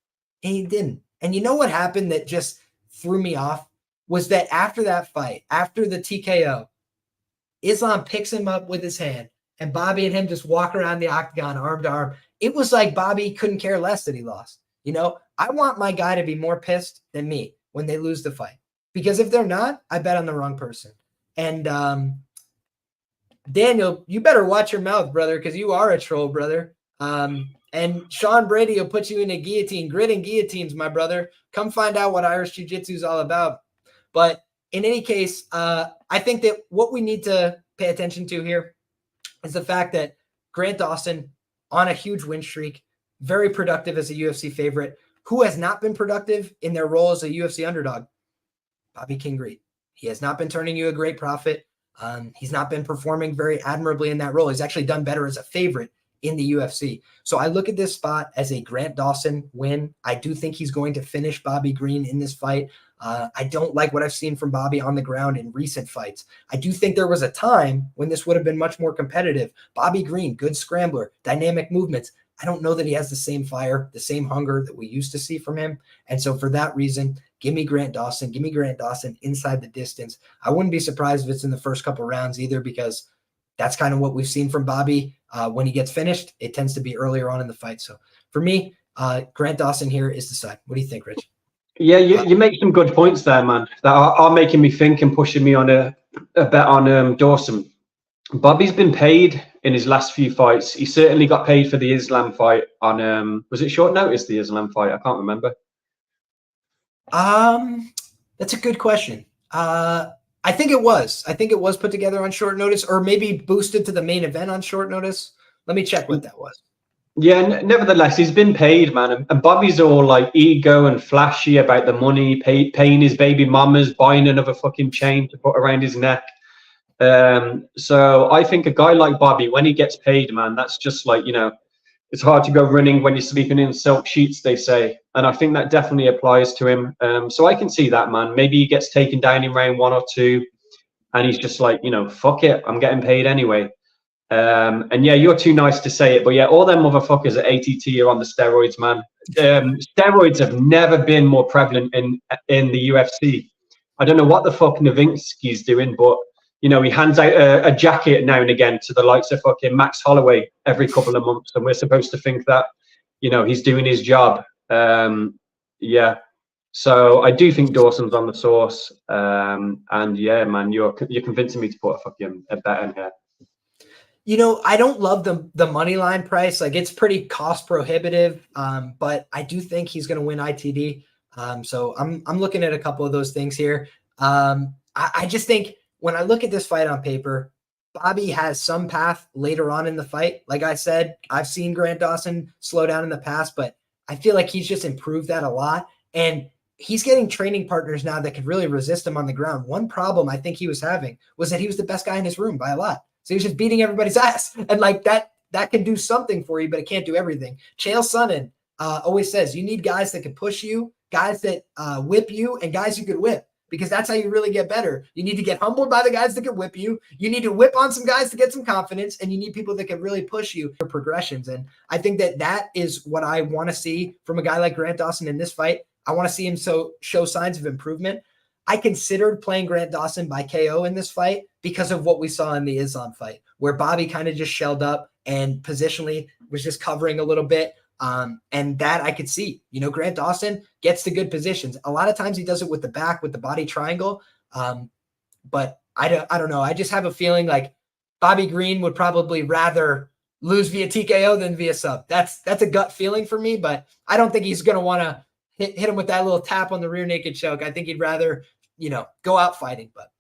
And he didn't. And you know what happened that just threw me off was that after that fight, after the TKO, Islam picks him up with his hand, and Bobby and him just walk around the octagon arm to arm. It was like Bobby couldn't care less that he lost. I want my guy to be more pissed than me when they lose the fight, because if they're not, I bet on the wrong person. And Daniel, you better watch your mouth, brother, because you are a troll, brother. And Sean Brady will put you in a guillotine, grit and guillotines, my brother. Come find out what Irish Jiu-Jitsu is all about. But in any case, I think that what we need to pay attention to here is the fact that Grant Dawson, on a huge win streak, very productive as a UFC favorite. Who has not been productive in their role as a UFC underdog? Bobby King Reed. He has not been turning you a great profit. He's not been performing very admirably in that role. He's actually done better as a favorite in the UFC. So I look at this spot as a Grant Dawson win. I do think he's going to finish Bobby Green in this fight. I don't like what I've seen from Bobby on the ground in recent fights. I do think there was a time when this would have been much more competitive. Bobby Green, good scrambler, dynamic movements. I don't know that he has the same fire, the same hunger that we used to see from him. And so for that reason, give me Grant Dawson. Give me Grant Dawson inside the distance. I wouldn't be surprised if it's in the first couple rounds either, because that's kind of what we've seen from Bobby. When he gets finished, it tends to be earlier on in the fight. So for me, Grant Dawson here is the side. What do you think, Rich? Yeah, you make some good points there, man, that are making me think and pushing me on a bet on Dawson. Bobby's been paid in his last few fights. He certainly got paid for the Islam fight on, was it short notice, the Islam fight? I can't remember. That's a good question. I think it was put together on short notice, or maybe boosted to the main event on short notice. Let me check what that was. Yeah, nevertheless, he's been paid, man. And Bobby's all like ego and flashy about the money, paying his baby mamas, buying another fucking chain to put around his neck. So I think a guy like Bobby, when he gets paid, man, that's just like, it's hard to go running when you're sleeping in silk sheets, they say. And I think that definitely applies to him. So I can see that, man. Maybe he gets taken down in round 1 or 2 and he's just like, fuck it, I'm getting paid anyway. And yeah, you're too nice to say it, but yeah, all them motherfuckers at ATT are on the steroids, man. Steroids have never been more prevalent in the UFC. I don't know what the fuck Nowitzki's doing, but he hands out a jacket now and again to the likes of fucking Max Holloway every couple of months, and we're supposed to think that he's doing his job. Yeah. So I do think Dawson's on the sauce. And yeah, man, you're convincing me to put a bet in here. You know, I don't love the money line price. Like, it's pretty cost prohibitive. But I do think he's going to win ITD. So I'm looking at a couple of those things here. I just think when I look at this fight on paper, Bobby has some path later on in the fight. Like I said, I've seen Grant Dawson slow down in the past, but I feel like he's just improved that a lot. And he's getting training partners now that could really resist him on the ground. One problem I think he was having was that he was the best guy in his room by a lot. So he was just beating everybody's ass. And like that can do something for you, but it can't do everything. Chael Sonnen always says you need guys that can push you, guys that whip you, and guys you could whip, because that's how you really get better. You need to get humbled by the guys that can whip you. You need to whip on some guys to get some confidence, and you need people that can really push you for progressions. And I think that is what I want to see from a guy like Grant Dawson in this fight. I want to see him show signs of improvement. I considered playing Grant Dawson by KO in this fight because of what we saw in the Islam fight, where Bobby kind of just shelled up and positionally was just covering a little bit. And that I could see, Grant Dawson gets to good positions. A lot of times he does it with the back, with the body triangle. But I don't know. I just have a feeling like Bobby Green would probably rather lose via TKO than via sub. That's a gut feeling for me, but I don't think he's going to want to hit him with that little tap on the rear naked choke. I think he'd rather, go out fighting, but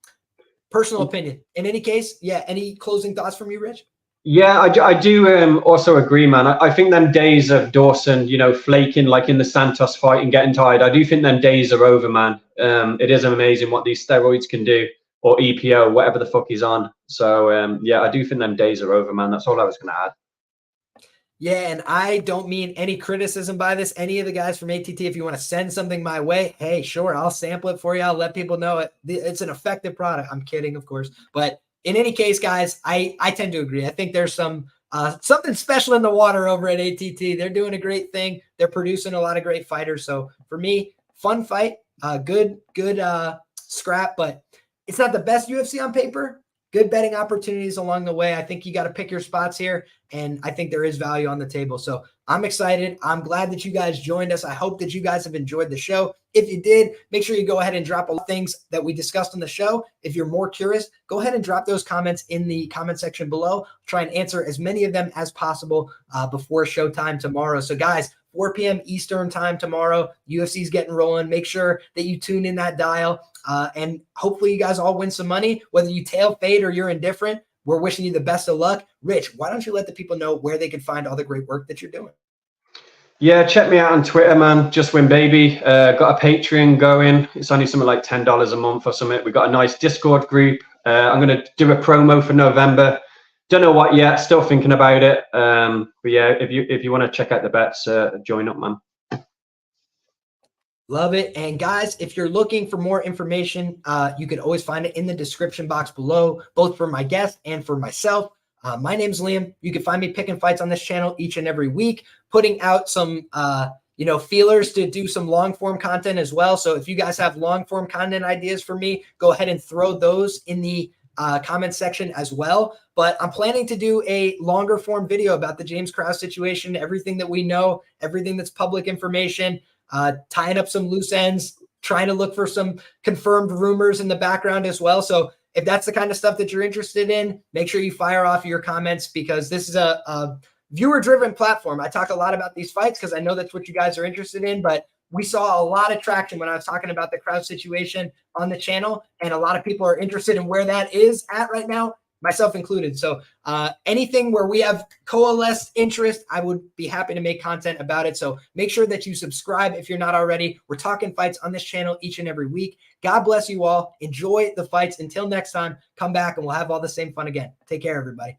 personal opinion. In any case, yeah. Any closing thoughts from you, Rich? Yeah, I do also agree, man. I think them days of Dawson, flaking like in the Santos fight and getting tired, I do think them days are over, man. It is amazing what these steroids can do, or EPO, whatever the fuck he's on. So, yeah, I do think them days are over, man. That's all I was going to add. Yeah, and I don't mean any criticism by this. Any of the guys from ATT, if you want to send something my way, hey, sure, I'll sample it for you. I'll let people know it's an effective product. I'm kidding, of course. But in any case, guys, I tend to agree. I think there's some something special in the water over at ATT. They're doing a great thing. They're producing a lot of great fighters. So for me, fun fight, good scrap, but it's not the best UFC on paper. Good betting opportunities along the way. I think you got to pick your spots here, and I think there is value on the table. So I'm excited. I'm glad that you guys joined us. I hope that you guys have enjoyed the show. If you did, make sure you go ahead and drop all the things that we discussed on the show. If you're more curious, go ahead and drop those comments in the comment section below. Try and answer as many of them as possible before showtime tomorrow. So guys, 4 p.m. Eastern time tomorrow, UFC's getting rolling. Make sure that you tune in that dial. And hopefully you guys all win some money, whether you tail fade or you're indifferent. We're wishing you the best of luck. Rich, why don't you let the people know where they can find all the great work that you're doing? Yeah, check me out on Twitter, man. Just Win Baby. Got a Patreon going. It's only something like $10 a month or something. We got a nice Discord group. I'm going to do a promo for November. Don't know what yet. Still thinking about it. But yeah, if you want to check out the bets, join up, man. Love it. And guys, if you're looking for more information, you can always find it in the description box below, both for my guest and for myself. My name's Liam. You can find me picking fights on this channel each and every week, putting out some, feelers to do some long form content as well. So if you guys have long form content ideas for me, go ahead and throw those in the comment section as well. But I'm planning to do a longer form video about the James Krause situation, everything that we know, everything that's public information, tying up some loose ends, trying to look for some confirmed rumors in the background as well. So if that's the kind of stuff that you're interested in, make sure you fire off your comments, because this is a viewer-driven platform. I talk a lot about these fights because I know that's what you guys are interested in, but we saw a lot of traction when I was talking about the Krause situation on the channel, and a lot of people are interested in where that is at right now, myself included. So anything where we have coalesced interest, I would be happy to make content about it. So make sure that you subscribe if you're not already. We're talking fights on this channel each and every week. God bless you all. Enjoy the fights. Until next time, come back and we'll have all the same fun again. Take care, everybody.